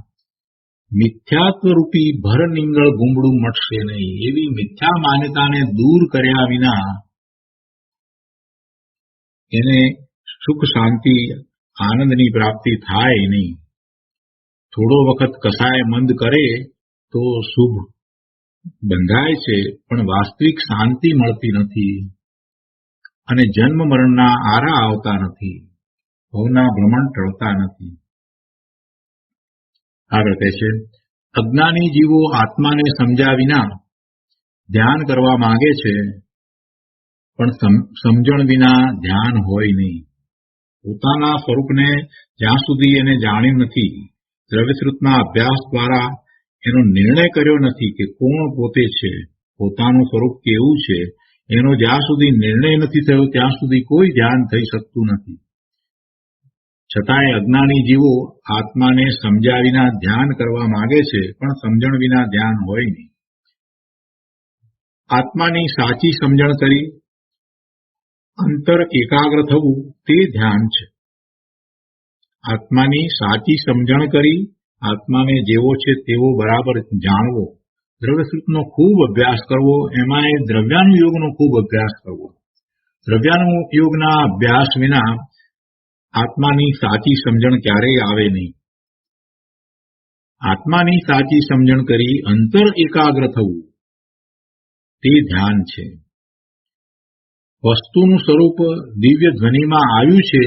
મિથ્યાત્વરૂપી ભર નીંગળ ગુમડું મટશે નહીં. એવી મિથ્યા માન્યતાને દૂર કર્યા વિના એને સુખ શાંતિ આનંદની પ્રાપ્તિ થાય નહીં. થોડો વખત કસાય મંદ કરે તો શુભ બંધાય છે, પણ વાસ્તવિક શાંતિ મળતી નથી, અને જન્મ મરણના આરા આવતા નથી, ભવના ભ્રમણ ટળતા નથી. આગળ કહે છે, અજ્ઞાની જીવો આત્માને સમજ્યા વિના ધ્યાન કરવા માંગે છે, પણ સમજણ વિના ધ્યાન હોય નહીં. પોતાના સ્વરૂપને જ્યાં સુધી એને જાણ્યું નથી, દ્રવ્યશ્રુતના અભ્યાસ દ્વારા એનો નિર્ણય કર્યો નથી કે કોણ પોતે છે, પોતાનું સ્વરૂપ કેવું છે, એનો જ્યાં સુધી નિર્ણય નથી થયો ત્યાં સુધી કોઈ ધ્યાન થઈ શકતું નથી. છતાંય અજ્ઞાની જીવો આત્માને સમજ્યા વિના ધ્યાન કરવા માંગે છે, પણ સમજણ વિના ધ્યાન હોય નહીં. આત્માની સાચી સમજણ કરી અંતર એકાગ્ર થવું તે ધ્યાન છે. આત્માની સાચી સમજણ કરી આત્માને જેવો છે તેવો બરાબર જાણવો, દ્રવ્યસૂત્રનો ખૂબ અભ્યાસ કરવો, એમાં એ દ્રવ્યાનુયોગનો ખૂબ અભ્યાસ કરવો. દ્રવ્યાનુયોગના અભ્યાસ વિના આત્માની સાચી સમજણ ક્યારેય આવે નહીં. આત્માની સાચી સમજણ કરી અંતર એકાગ્ર થવું તે ધ્યાન છે. વસ્તુનું સ્વરૂપ દિવ્ય ધ્વનિમાં આવ્યું છે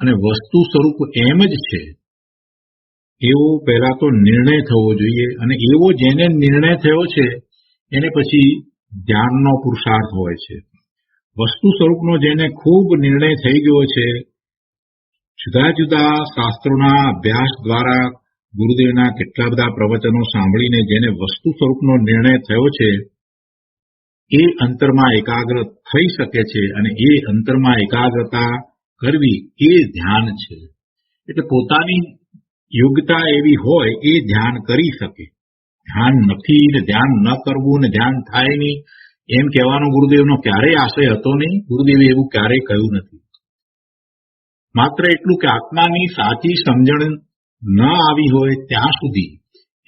અને વસ્તુ સ્વરૂપ એમ જ છે એવો પહેલા તો નિર્ણય થવો જોઈએ, અને એવો જેને નિર્ણય થયો છે એને પછી ધ્યાનનો પુરુષાર્થ હોય છે. વસ્તુ સ્વરૂપનો જેને ખૂબ નિર્ણય થઈ ગયો છે, જુદા જુદા શાસ્ત્રોના અભ્યાસ દ્વારા ગુરુદેવના કેટલા બધા પ્રવચનો સાંભળીને જેને વસ્તુ સ્વરૂપનો નિર્ણય થયો છે એ અંતરમાં એકાગ્ર થઈ શકે છે, અને એ અંતરમાં એકાગ્રતા કરવી એ ધ્યાન છે. એટલે પોતાની યોગ્યતા એવી હોય એ ધ્યાન કરી શકે. ધ્યાન નથી ને ધ્યાન ન કરવું ને ધ્યાન થાય નહીં એમ કહેવાનો ગુરુદેવનો ક્યારેય આશય હતો નહીં. ગુરુદેવે એવું ક્યારેય કહ્યું નથી. માત્ર એટલું કે આત્માની સાચી સમજણ ન આવી હોય ત્યાં સુધી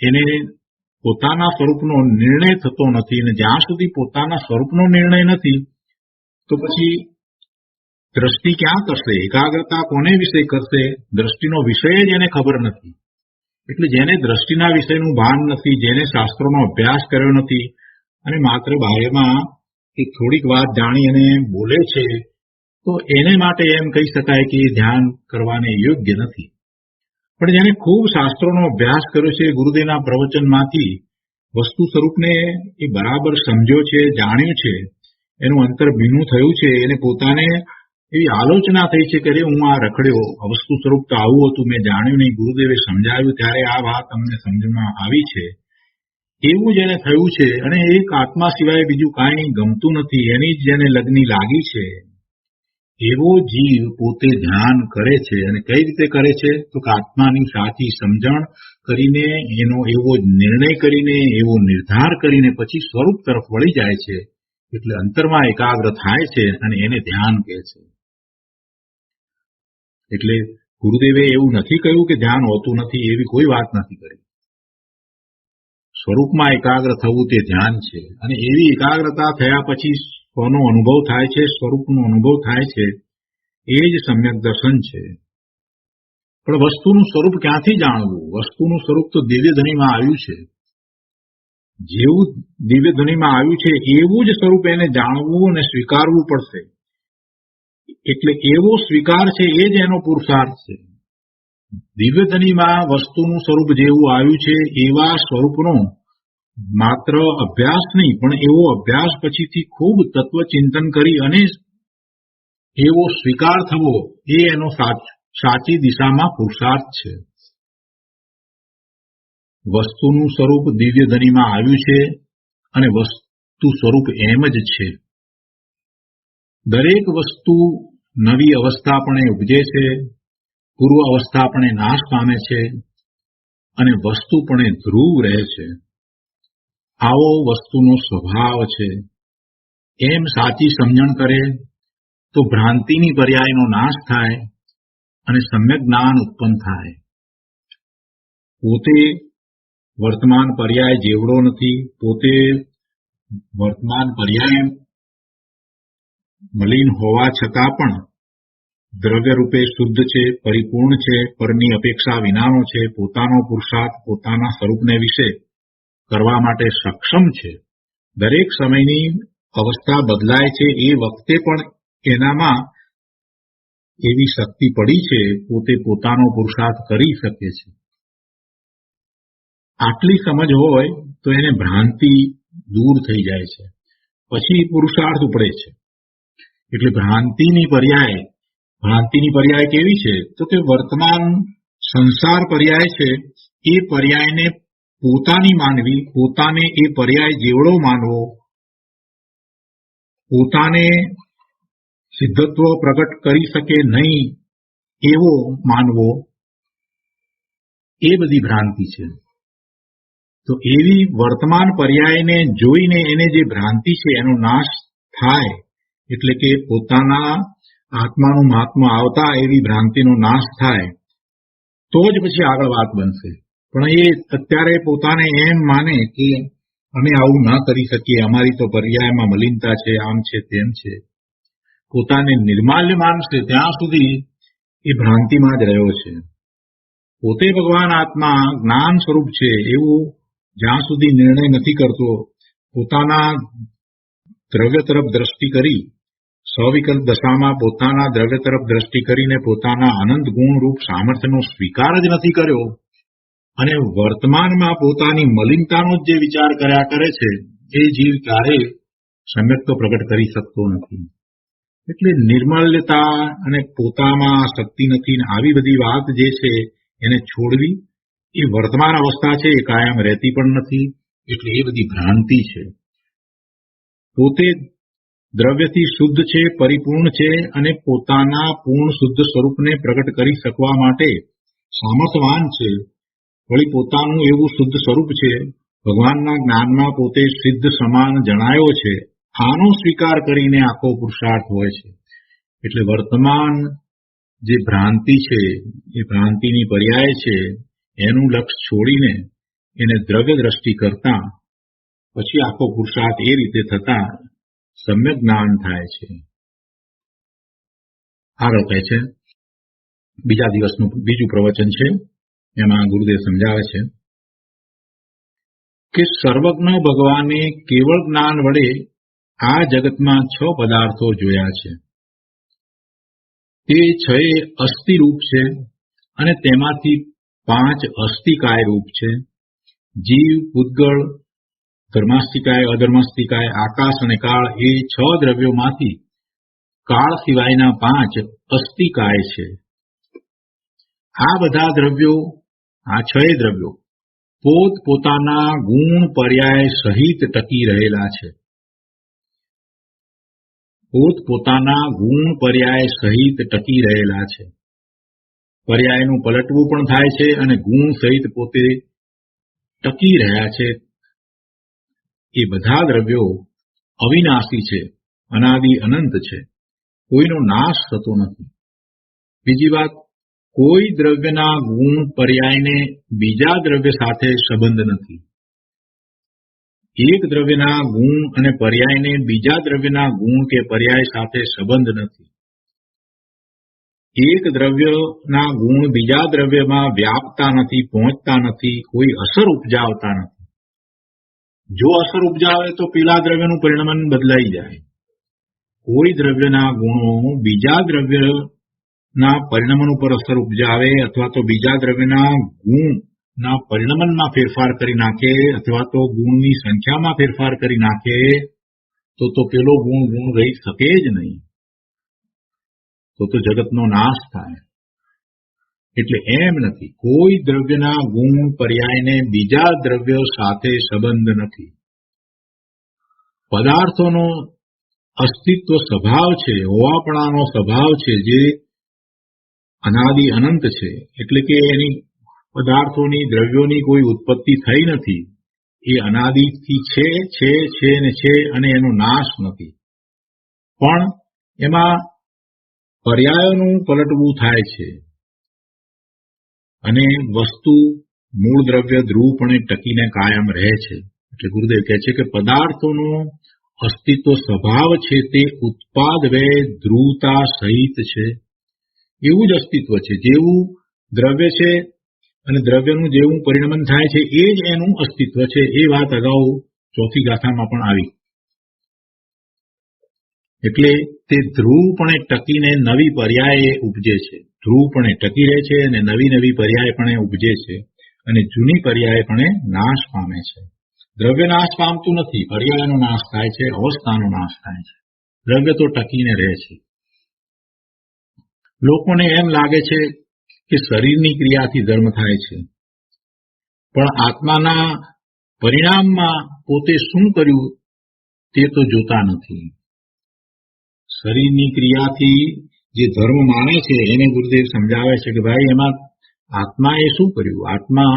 એને પોતાના સ્વરૂપનો નિર્ણય થતો નથી, અને જ્યાં સુધી પોતાના સ્વરૂપનો નિર્ણય નથી તો પછી દ્રષ્ટિ ક્યાં કરશે, એકાગ્રતા કોને વિશે કરશે? દ્રષ્ટિનો વિષય જ એને ખબર નથી. એટલે જેને દ્રષ્ટિના વિષયનું ભાન નથી, જેને શાસ્ત્રોનો અભ્યાસ કર્યો નથી અને માત્ર બાહ્યમાં એ થોડીક વાત જાણી અને બોલે છે, તો એને માટે એમ કહી શકાય કે એ ધ્યાન કરવાને યોગ્ય નથી. પણ જેને ખૂબ શાસ્ત્રોનો અભ્યાસ કર્યો છે, ગુરુદેવના પ્રવચનમાંથી વસ્તુ સ્વરૂપને એ બરાબર સમજ્યો છે, જાણ્યું છે, એનું અંતર ભીનું થયું છે, એને પોતાને એવી આલોચના થઈ છે કે અરે હું આ રખડ્યો, વસ્તુ સ્વરૂપ તો આવું હતું, મેં જાણ્યું નહીં, ગુરુદેવે સમજાવ્યું ત્યારે આ વાત અમને સમજમાં આવી છે, એવું જેને થયું છે, અને એક આત્મા સિવાય બીજું કાંઈ ગમતું નથી એની જ જેને લગ્ની લાગી છે, એવો જીવ પોતે ધ્યાન કરે છે. અને કઈ રીતે કરે છે? તો કે આત્માની સાચી સમજણ કરીને, એનો એવો નિર્ણય કરીને, એવો નિર્ધાર કરીને પછી સ્વરૂપ તરફ વળી જાય છે. એટલે અંતરમાં એકાગ્ર થાય છે અને એને ધ્યાન કહે છે. એટલે ગુરુદેવે એવું નથી કહ્યું કે ધ્યાન હોતું નથી, એવી કોઈ વાત નથી કરી. સ્વરૂપમાં એકાગ્ર થવું તે ધ્યાન છે, અને એવી એકાગ્રતા થયા પછી સ્વનો અનુભવ થાય છે, સ્વરૂપનો અનુભવ થાય છે, એ જ સમ્યક દર્શન છે. પણ વસ્તુનું સ્વરૂપ ક્યાંથી જાણવું? વસ્તુનું સ્વરૂપ તો દિવ્ય ધ્વનિમાં આવ્યું છે. જેવું દિવ્ય ધ્વનિમાં આવ્યું છે એવું જ સ્વરૂપ એને જાણવું અને સ્વીકારવું પડશે. એટલે એવો સ્વીકાર છે એ જ એનો પુરુષાર્થ છે. દિવ્ય ધ્વનિમાં વસ્તુનું સ્વરૂપ જેવું આવ્યું છે એવા સ્વરૂપનો માત્ર અભ્યાસ નહીં, પણ એવો અભ્યાસ પછીથી ખૂબ તત્વચિંતન કરી અને એવો સ્વીકાર થવો એ એનો સાચી દિશામાં પુરુષાર્થ છે. વસ્તુનું સ્વરૂપ દિવ્ય ધ્વનિમાં આવ્યું છે અને વસ્તુ સ્વરૂપ એમ જ છે. દરેક વસ્તુ નવી અવસ્થા પણ ઉપજે છે, પૂર્વ અવસ્થા પણ નાશ પામે છે, અને વસ્તુ પણ ધ્રુવ રહે છે. આવો વસ્તુનો સ્વભાવ છે. એમ સાચી સમજણ કરે તો ભ્રાંતિની પર્યાયનો નાશ થાય અને સમ્યક જ્ઞાન ઉત્પન્ન થાય. પોતે વર્તમાન પર્યાય જેવડો નથી, પોતે વર્તમાન પર્યાય મલિન હોવા છતાં પણ દ્રવ્ય રૂપે શુદ્ધ છે, પરિપૂર્ણ છે, પરની અપેક્ષા વિનાનો છે, પોતાનો પુરુષાર્થ પોતાના સ્વરૂપને વિશે કરવા માટે સક્ષમ છે. દરેક સમયની અવસ્થા બદલાય છે એ વખતે પણ એનામાં એવી શક્તિ પડી છે, પોતે પોતાનો પુરુષાર્થ કરી શકે છે. આટલી સમજ હોય તો એને ભ્રાંતિ દૂર થઈ જાય છે, પછી પુરુષાર્થ ઉપડે છે. એટલે ભ્રાંતિની પર્યાય કેવી છે? તો કે વર્તમાન સંસાર પર્યાય છે, એ પર્યાયને પોતાની માનવી, પોતાને એ પર્યાય જેવડો માનવો, પોતાને સિદ્ધત્વ પ્રગટ કરી શકે નહીં એવો માનવો, એ બધી ભ્રાંતિ છે. તો એવી વર્તમાન પર્યાયને જોઈને એને જે ભ્રાંતિ છે એનો નાશ થાય, એટલે કે પોતાના આત્માનું મહાત્મા આવતા એવી ભ્રાંતિનો નાશ થાય, તો જ પછી આગળ વાત બનશે. પણ એ અત્યારે પોતાને એમ માને કે અમે આવું ના કરી શકીએ, અમારી તો પર્યાયમાં મલિનતા છે, આમ છે, તેમ છે, પોતાને નિર્માલ્ય માનશે ત્યાં સુધી એ ભ્રાંતિમાં જ રહ્યો છે. પોતે ભગવાન આત્મા જ્ઞાન સ્વરૂપ છે એવું જ્યાં સુધી નિર્ણય નથી કરતો, પોતાના દ્રવ્ય તરફ દ્રષ્ટિ કરી, સવિકલ્પ દશામાં પોતાના દ્રવ્ય તરફ દ્રષ્ટિ કરીને પોતાના અનંત ગુણ રૂપ સામર્થ્યનો સ્વીકાર જ નથી કર્યો અને વર્તમાનમાં પોતાની મલિનતાનો જ જે વિચાર કર્યા કરે છે, એ જીવ ક્યારેય સમ્યક્ત્વ પ્રગટ કરી શકતો નથી. એટલે નિર્મલ્યતા અને પોતામાં શક્તિ નથી, આવી બધી વાત જે છે એને છોડવી. એ વર્તમાન અવસ્થા છે, એ કાયમ રહેતી પણ નથી. એટલે એ બધી ભ્રાંતિ છે. પોતે દ્રવ્યથી શુદ્ધ છે, પરિપૂર્ણ છે અને પોતાના પૂર્ણ શુદ્ધ સ્વરૂપને પ્રગટ કરી શકવા માટે સામર્થ્યવાન છે. વળી પોતાનું એવું શુદ્ધ સ્વરૂપ છે, ભગવાનના જ્ઞાનમાં પોતે સિદ્ધ સમાન જણાયો છે, આનો સ્વીકાર કરીને આખો પુરુષાર્થ હોય છે. એટલે વર્તમાન જે ભ્રાંતિ છે, એ ભ્રાંતિની પર્યાય છે, એનું લક્ષ્ય છોડીને એને દ્રવ્ય દ્રષ્ટિ કરતા પછી આખો પુરુષાર્થ એ રીતે થતા સમ્યક જ્ઞાન થાય છે. આગળ કહે છે, બીજા દિવસનું બીજું પ્રવચન છે, એમાં ગુરુદેવ સમજાવે છે કે સર્વજ્ઞ ભગવાને કેવળ જ્ઞાન વડે આ જગતમાં 6 પદાર્થો જોયા છે. તે 6 અસ્થિરૂપ છે અને તેમાંથી 5 અસ્થિકાય રૂપ છે. જીવ, પૂતગળ, ધર્માસ્થિકાય, અધર્માસ્થિકાય, આકાશ અને કાળ, એ 6 દ્રવ્યોમાંથી કાળ સિવાયના 5 અસ્થિકાય છે. આ બધા દ્રવ્યો, આ 6 દ્રવ્યો પોત પોતાના ગુણ પર્યાય સહિત ટકી રહેલા છે. પોત પોતાના ગુણ પર્યાય સહિત ટકી રહેલા છે. પર્યાયનું પલટવું પણ થાય છે અને ગુણ સહિત પોતે ટકી રહ્યા છે. એ બધા દ્રવ્યો અવિનાશી છે, અનાદિ અનંત છે, કોઈનો નાશ થતો નથી. બીજી વાત, કોઈ દ્રવ્યના ગુણ પર્યાયને બીજા દ્રવ્ય સાથે સંબંધ નથી. એક દ્રવ્યના ગુણ અને પર્યાયને બીજા દ્રવ્યના ગુણ કે પર્યાય સાથે સંબંધ નથી. એક દ્રવ્યના ગુણ બીજા દ્રવ્યમાં વ્યાપતા નથી, પહોંચતા નથી, કોઈ અસર ઉપજાવતા નથી. જો અસર ઉપજાવે તો પેલા દ્રવ્યનું પરિણમન બદલાઈ જાય. કોઈ દ્રવ્યના ગુણો બીજા દ્રવ્યના પરિણમન ઉપર અસર ઉપજાવે અથવા તો બીજા દ્રવ્યના ગુણના પરિણમનમાં ફેરફાર કરી નાખે અથવા તો ગુણની સંખ્યામાં ફેરફાર કરી નાખે તો પેલો ગુણ રહી શકે જ નહીં. તો જગતનો નાશ થાય. એટલે એમ નથી, કોઈ દ્રવ્યના ગુણ પર્યાયને બીજા દ્રવ્ય સાથે સંબંધ નથી. પદાર્થોનો અસ્તિત્વ સ્વભાવ છે, હોવાપણાનો સ્વભાવ છે, જે અનાદિ અનંત છે. એટલે કે એની પદાર્થોની, દ્રવ્યોની કોઈ ઉત્પત્તિ થઈ નથી. એ અનાદિથી છે ને છે અને એનો નાશ નથી. પણ એમાં પર્યાયોનું પલટવું થાય છે અને વસ્તુ મૂળ દ્રવ્ય ધ્રુવપણે ટકીને કાયમ રહે છે. એટલે ગુરુદેવ કહે છે કે પદાર્થોનો અસ્તિત્વ સ્વભાવ છે તે ઉત્પાદ વ્યય ધ્રુવતા સહિત છે. એવું જ અસ્તિત્વ છે. જેવું દ્રવ્ય છે અને દ્રવ્યનું જેવું પરિણમન થાય છે એ જ એનું અસ્તિત્વ છે. એ વાત અગાઉ ચોથી ગાથામાં પણ આવી. એટલે તે ધ્રુવપણે ટકીને નવી પર્યાય ઉપજે છે. ધ્રુવપણે ટકી રહે છે અને નવી નવી પર્યાય પણ ઉપજે છે અને જૂની પર્યાય પણ નાશ પામે છે. દ્રવ્ય નાશ પામતું નથી, પર્યાયનો નાશ થાય છે, અવસ્થાનો નાશ થાય છે. દ્રવ્ય તો ટકીને રહે છે. લોકોને એમ લાગે છે કે શરીરની ક્રિયાથી ધર્મ થાય છે, પણ આત્માના પરિણામમાં પોતે શું કર્યું તે તો જોતા નથી. શરીરની ક્રિયાથી જે ધર્મ માને છે એને ગુરુદેવ સમજાવે છે કે ભાઈ એમાં આત્માએ શું કર્યું. આત્મા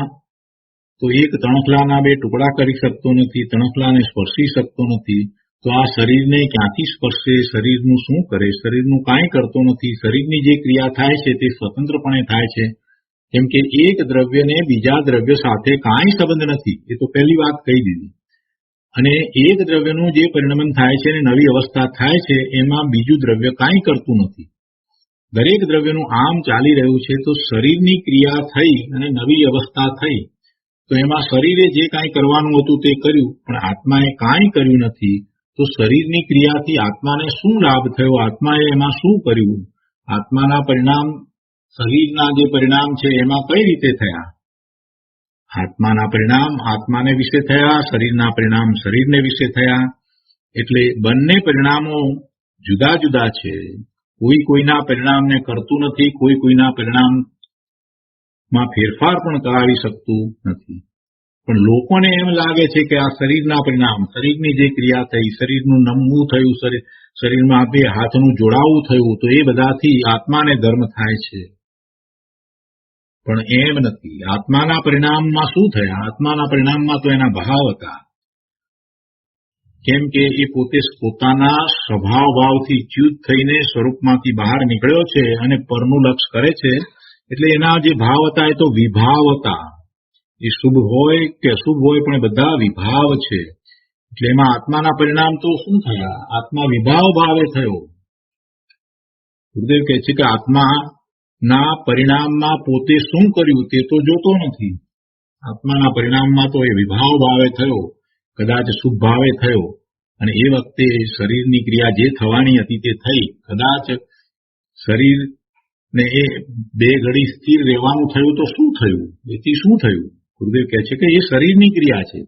તો એક તણખલાના બે ટુકડા કરી શકતો નથી, તણખલાને સ્પર્શી શકતો નથી, તો આ શરીરને ક્યાંથી સ્પર્શે, શરીરનું શું કરે, શરીરનું કાંઈ કરતો નથી. શરીરની જે ક્રિયા થાય છે તે સ્વતંત્રપણે થાય છે, કેમ કે એક દ્રવ્યને બીજા દ્રવ્ય સાથે કાંઈ સંબંધ નથી. એ તો પહેલી વાત કહી દીધી. અને એક દ્રવ્યનું જે પરિણમન થાય છે અને નવી અવસ્થા થાય છે એમાં બીજું દ્રવ્ય કાંઈ કરતું નથી. દરેક દ્રવ્યનું આમ ચાલી રહ્યું છે. તો શરીરની ક્રિયા થઈ અને નવી અવસ્થા થઈ, તો એમાં શરીરે જે કાંઈ કરવાનું હતું તે કર્યું, પણ આત્માએ કાંઈ કર્યું નથી. તો શરીરની ક્રિયાથી આત્માને શું લાભ થયો, આત્માએ એમાં શું કર્યું, આત્માના પરિણામ શરીરના જે પરિણામ છે એમાં કઈ રીતે થયા. આત્માના પરિણામ આત્માને વિશે થયા, શરીરના પરિણામ શરીરને વિશે થયા. એટલે બંને પરિણામો જુદા જુદા છે. કોઈ કોઈના પરિણામને કરતું નથી, કોઈ કોઈના પરિણામમાં ફેરફાર પણ કરાવી શકતું નથી. પણ લોકોને એમ લાગે છે કે આ શરીરના પરિણામ, શરીરની જે ક્રિયા થઈ, શરીરનું નમવું થયું, શરીરમાં બે હાથનું જોડાવું થયું, તો એ બધાથી આત્માને ધર્મ થાય છે. પણ એમ નથી. આત્માના પરિણામમાં શું થયા, આત્માના પરિણામમાં તો એના ભાવ હતા. કેમ કે એ પોતે પોતાના સ્વભાવ ભાવથી ચ્યુત થઈને સ્વરૂપમાંથી બહાર નીકળ્યો છે અને પરનું લક્ષ કરે છે. એટલે એના જે ભાવ હતા એ તો વિભાવ હતા. એ શુભ હોય કે અશુભ હોય, પણ બધા વિભાવ છે. એટલે એમાં આત્માના પરિણામ તો શું થયા, આત્મા વિભાવ ભાવે થયો. ગુરુદેવ કહે છે કે આત્માના પરિણામમાં પોતે શું કર્યું તે તો જોતો નથી. આત્માના પરિણામમાં તો એ વિભાવ ભાવે થયો, કદાચ શુભ ભાવે થયો, અને એ વખતે શરીરની ક્રિયા જે થવાની હતી તે થઈ. કદાચ શરીરને એ બે ઘડી સ્થિર રહેવાનું થયું તો શું થયું, એથી શું થયું. ગુરુદેવ કહે છે કે એ શરીરની ક્રિયા છે.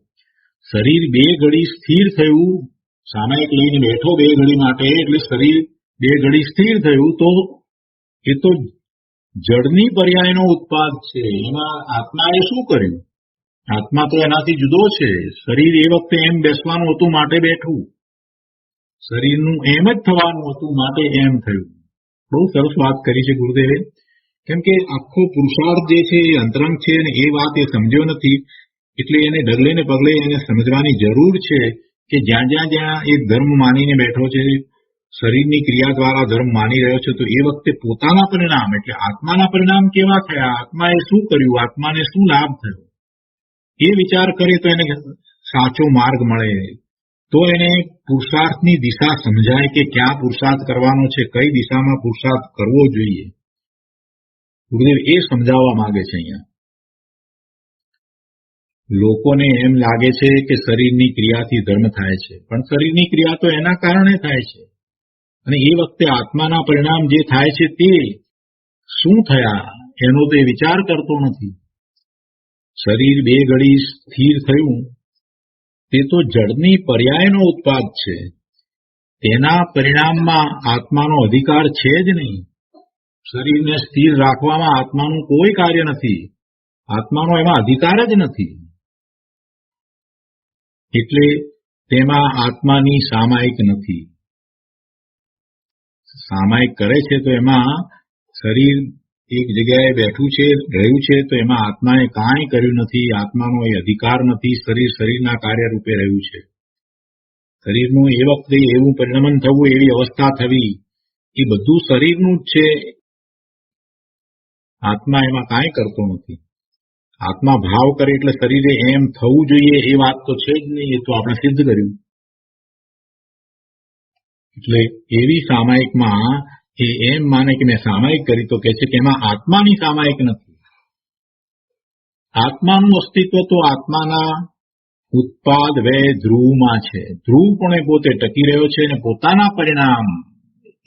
શરીર બે ઘડી સ્થિર થયું, સામાયિક લઈને બેઠો બે ઘડી માટે, એટલે શરીર બે ઘડી સ્થિર થયું, તો એ તો જડની પર્યાયનો ઉત્પાદ છે. એમાં આત્માએ શું કર્યું, આત્મા તો એનાથી જુદો છે. શરીર એ વખતે એમ બેસવાનું હતું માટે બેઠું, શરીરનું એમ જ થવાનું હતું માટે એમ થયું. બહુ સરસ વાત કરી છે ગુરુદેવે. કેમ કે આખો પુરુષાર્થ જે છે એ અંતરંગ છે, અને એ વાત એ સમજ્યો નથી. એટલે એને ડગલે ને પગલે એને સમજવાની જરૂર છે કે જ્યાં જ્યાં એ ધર્મ માનીને બેઠો છે, શરીરની ક્રિયા દ્વારા ધર્મ માની રહ્યો છે, તો એ વખતે પોતાના પરિણામ એટલે આત્માના પરિણામ કેવા થયા, આત્માએ શું કર્યું, આત્માને શું લાભ થયો, એ વિચાર કરે તો એને સાચો માર્ગ મળે. તો એને પુરુષાર્થની દિશા સમજાય કે ક્યાં પુરુષાર્થ કરવાનો છે, કઈ દિશામાં પુરુષાર્થ કરવો જોઈએ. ગુરુદેવ એ સમજાવવા માંગે છે અહીંયા. લોકોને એમ લાગે છે કે શરીરની ક્રિયાથી ધર્મ થાય છે, પણ શરીરની ક્રિયા તો એના કારણે થાય છે. અને એ વખતે આત્માના પરિણામ જે થાય છે તે શું થયા એનો તો એ વિચાર કરતો નથી. શરીર બે ઘડી સ્થિર થયું તે તો જડની પર્યાયનો ઉત્પાદ છે. તેના પરિણામમાં આત્માનો અધિકાર છે જ નહીં. શરીરને સ્થિર રાખવામાં આત્માનું કોઈ કાર્ય નથી, આત્માનો એમાં અધિકાર જ નથી. એટલે તેમાં આત્માની સામાયિક નથી. સામાયિક કરે છે તો એમાં શરીર એક જગ્યાએ બેઠું છે, રહ્યું છે, તો એમાં આત્માએ કાંઈ કર્યું નથી, આત્માનો એ અધિકાર નથી. શરીર શરીરના કાર્ય રૂપે રહ્યું છે. શરીરનું એ વખતે એવું પરિણમન થવું, એવી અવસ્થા થવી, એ બધું શરીરનું જ છે. આત્મા એમાં કાંઈ કરતો નથી. આત્મા ભાવ કરે એટલે શરીરે એમ થવું જોઈએ એ વાત તો છે જ નહીં. એ તો આપણે સિદ્ધ કર્યું. એટલે એવી સામાયિકમાં એ એમ માને કે મેં સામાયિક કરી, તો કહે છે કે એમાં આત્માની સામાયિક નથી. આત્માનું અસ્તિત્વ તો આત્માના ઉત્પાદ વ્યય ધ્રુવમાં છે. ધ્રુવ પણ એ પોતે ટકી રહ્યો છે અને પોતાના પરિણામ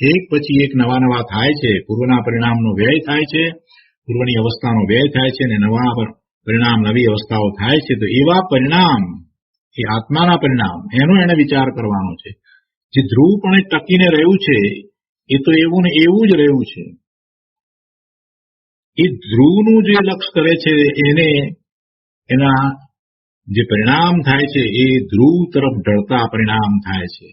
એક પછી એક નવા નવા થાય છે. પૂર્વના પરિણામનો વ્યય થાય છે, પૂર્વની અવસ્થાનો વ્યય થાય છે, અને નવા પરિણામ નવી અવસ્થાઓ થાય છે. તો એવા પરિણામ એ આત્માના પરિણામ, એનો એને વિચાર કરવાનો છે. જે ધ્રુવ પણ ટકીને રહ્યું છે એ તો એવું ને એવું જ રહ્યું છે. એ ધ્રુવનું જે લક્ષ કરે છે એને એના જે પરિણામ થાય છે એ ધ્રુવ તરફ ઢળતા પરિણામ થાય છે.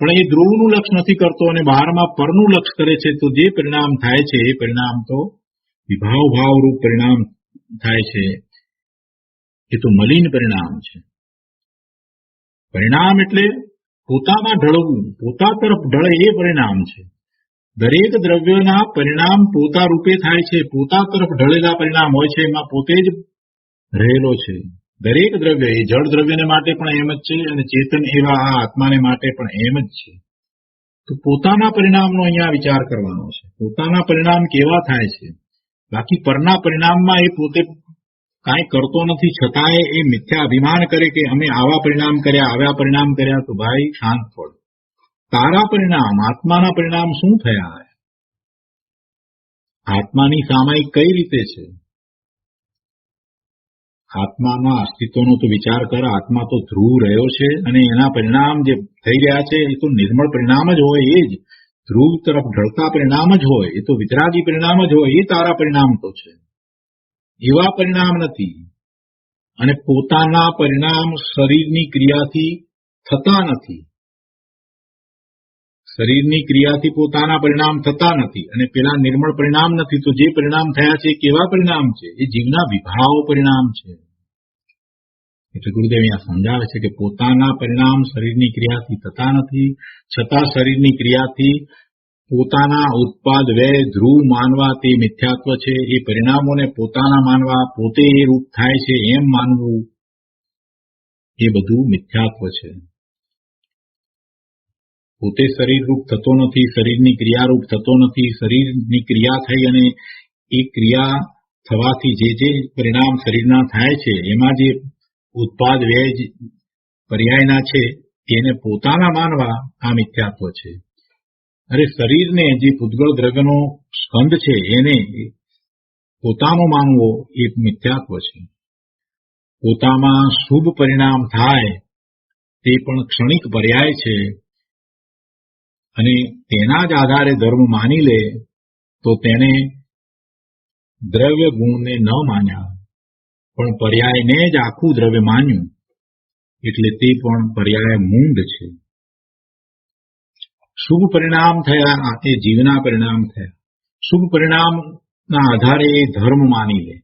પણ એ ધ્રુવનું લક્ષ નથી કરતો અને બહારમાં પરનું લક્ષ કરે છે, તો જે પરિણામ થાય છે એ પરિણામ તો વિભાવ ભાવરૂપ પરિણામ થાય છે. એ તો મલિન પરિણામ છે. પરિણામ એટલે પોતામાં ઢળવું, પોતા તરફ ઢળે એ પરિણામ છે. દરેક દ્રવ્યના પરિણામ પોતા રૂપે થાય છે, પોતા તરફ ઢળેલા પરિણામ હોય છે, એમાં પોતે જ રહેલો છે. દરેક દ્રવ્ય, એ જળ દ્રવ્યને માટે પણ એમ જ છે અને ચેતન એવા આ આત્માને માટે પણ એમ જ છે. તો પોતાના પરિણામનો અહીંયા વિચાર કરવાનો છે. પોતાના પરિણામ કેવા થાય છે, બાકી પરના પરિણામમાં એ પોતે કાંઈ કરતો નથી, છતાંય એ મિથ્યા અભિમાન કરે કે અમે આવા પરિણામ કર્યા, આવ્યા પરિણામ કર્યા. તો ભાઈ શાંત પડ. તારા પરિણામ, આત્માના પરિણામ શું થયા? આત્માની સામાયિક કઈ રીતે છે? આત્માના અસ્તિત્વનો તો વિચાર કર. આત્મા તો ધ્રુવ રહ્યો છે અને એના પરિણામ જે થઈ રહ્યા છે એ તો નિર્મળ પરિણામ જ હોય. એ જ ધ્રુવ તરફ ઢળતા પરિણામ જ હોય. એ તો વિતરાગી પરિણામ જ હોય. એ તારા પરિણામ તો છે, એવા પરિણામ નથી. અને પોતાના પરિણામ શરીરની ક્રિયાથી થતા નથી. શરીરની ક્રિયાથી પોતાના પરિણામ થતા નથી અને પેલા નિર્મળ પરિણામ નથી. તો જે પરિણામ થયા છે એ કેવા પરિણામ છે? એ જીવના વિભાવ પરિણામ છે. એટલે ગુરુદેવ અહીંયા સમજાવે છે કે પોતાના પરિણામ શરીરની ક્રિયાથી થતા નથી, છતાં શરીરની ક્રિયાથી પોતાના ઉત્પાદ વ્યય ધ્રુવ માનવા તે મિથ્યાત્વ છે. એ પરિણામોને પોતાના માનવા, પોતે એ રૂપ થાય છે એમ માનવું, એ બધું મિથ્યાત્વ છે. પોતે શરીર રૂપ થતો નથી, શરીરની ક્રિયારૂપ થતો નથી. શરીરની ક્રિયા થઈ અને એ ક્રિયા થવાથી જે જે પરિણામ શરીરના થાય છે એમાં જે ઉત્પાદ વ્યય પર્યાયના છે એને પોતાના માનવા આ મિથ્યાત્વ છે. અરે શરીરને જે પૂતગળ દ્રવ્યનો સ્કંદ છે એને પોતાનો માનવો એ મિથ્યાત્વ છે. પોતામાં શુભ પરિણામ થાય તે પણ ક્ષણિક પર્યાય છે અને તેના જ આધારે ધર્મ માની લે તો તેને દ્રવ્ય ગુણને ન માન્યા પણ પર્યાયને જ આખું દ્રવ્ય માન્યું, એટલે તે પણ પર્યાય મૂંડ છે. શુભ પરિણામ થયા એ જીવના પરિણામ થયા. શુભ પરિણામના આધારે એ ધર્મ માની લે.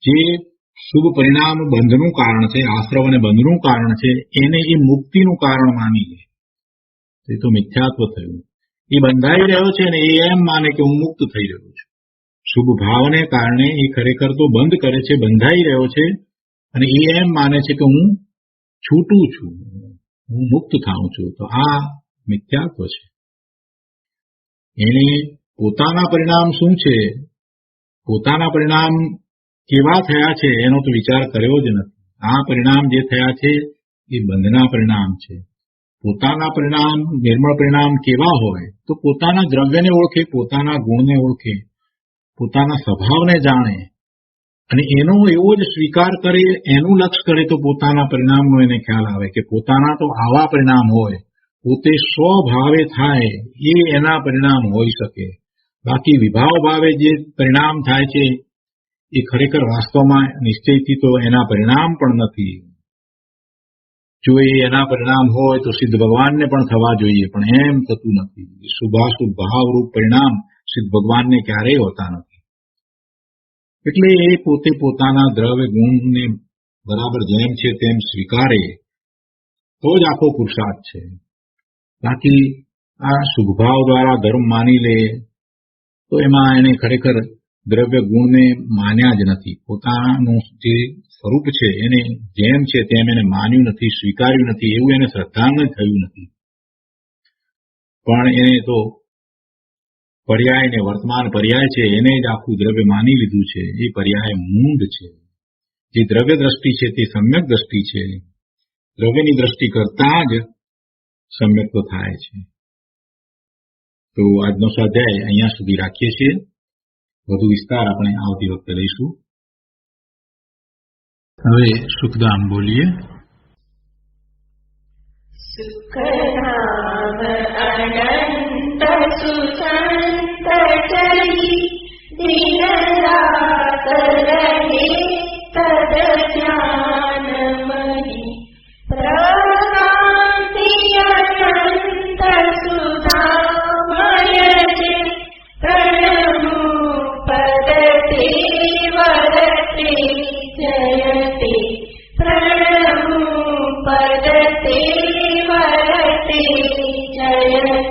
જે શુભ પરિણામ બંધનું કારણ છે, આશ્રવ અને બંધનું કારણ છે, એને એ મુક્તિનું કારણ માની લે. એ તો મિથ્યાત્વ થયું. એ બંધાઈ રહ્યો છે ને એ એમ માને કે હું મુક્ત થઈ રહ્યો છું. શુભ ભાવને કારણે એ ખરેખર તો બંધ કરે છે, બંધાઈ રહ્યો છે અને એ એમ માને છે કે હું છૂટું છું, હું મુક્ત થાઉં છું. તો આ મિથ્યાત્વ છે. એને પોતાના પરિણામ શું છે, પોતાના પરિણામ કેવા થયા છે એનો તો વિચાર કર્યો જ નથી. આ પરિણામ જે થયા છે એ બંધના પરિણામ છે. પોતાના પરિણામ, નિર્મળ પરિણામ કેવા હોય તો પોતાના દ્રવ્યને ઓળખે, પોતાના ગુણને ઓળખે, પોતાના સ્વભાવને જાણે અને એનો એવો જ સ્વીકાર કરે, એનું લક્ષ કરે તો પોતાના પરિણામનો એને ખ્યાલ આવે કે પોતાના તો આવા પરિણામ હોય. પોતે સ્વભાવે થાય એ એના પરિણામ હોઈ શકે. બાકી વિભાવ ભાવે જે પરિણામ થાય છે એ ખરેખર વાસ્તવમાં નિશ્ચયથી તો એના પરિણામ પણ નથી. જો એ એના પરિણામ હોય તો સિદ્ધ ભગવાનને પણ થવા જોઈએ, પણ એમ થતું નથી. શુભાશુભ ભાવરૂપ પરિણામ સિદ્ધ ભગવાનને ક્યારેય હોતા નથી. એટલે એ પોતે પોતાના દ્રવ્ય ગુણને બરાબર જેમ છે તેમ સ્વીકારે તો જ આખો પુરુષાર્થ છે. બાકી આ શુભભાવ દ્વારા ધર્મ માની લે તો એમાં એને ખરેખર દ્રવ્ય ગુણને માન્યા જ નથી. પોતાનું જે સ્વરૂપ છે એને જેમ છે તેમ એને માન્યું નથી, સ્વીકાર્યું નથી, એવું એને શ્રદ્ધાને થયું નથી. પણ એને તો પર્યાય ને વર્તમાન પર્યાય છે એને જ આખું દ્રવ્ય માની લીધું છે. એ પર્યાય મૂંડ છે. જે દ્રવ્ય દ્રષ્ટિ છે તે સમ્યક દ્રષ્ટિ છે. દ્રવ્યની દ્રષ્ટિ કરતા જ સમ્યક તો થાય છે. તો આજનો સ્વાધ્યાય અહીંયા સુધી રાખીએ છીએ. વધુ વિસ્તાર આપણે આવતી વખતે લઈશું. હવે સુખધામ બોલીએ. સુખધામ અનંત સુસંત ચરી દિન રાત રહે તદ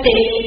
તે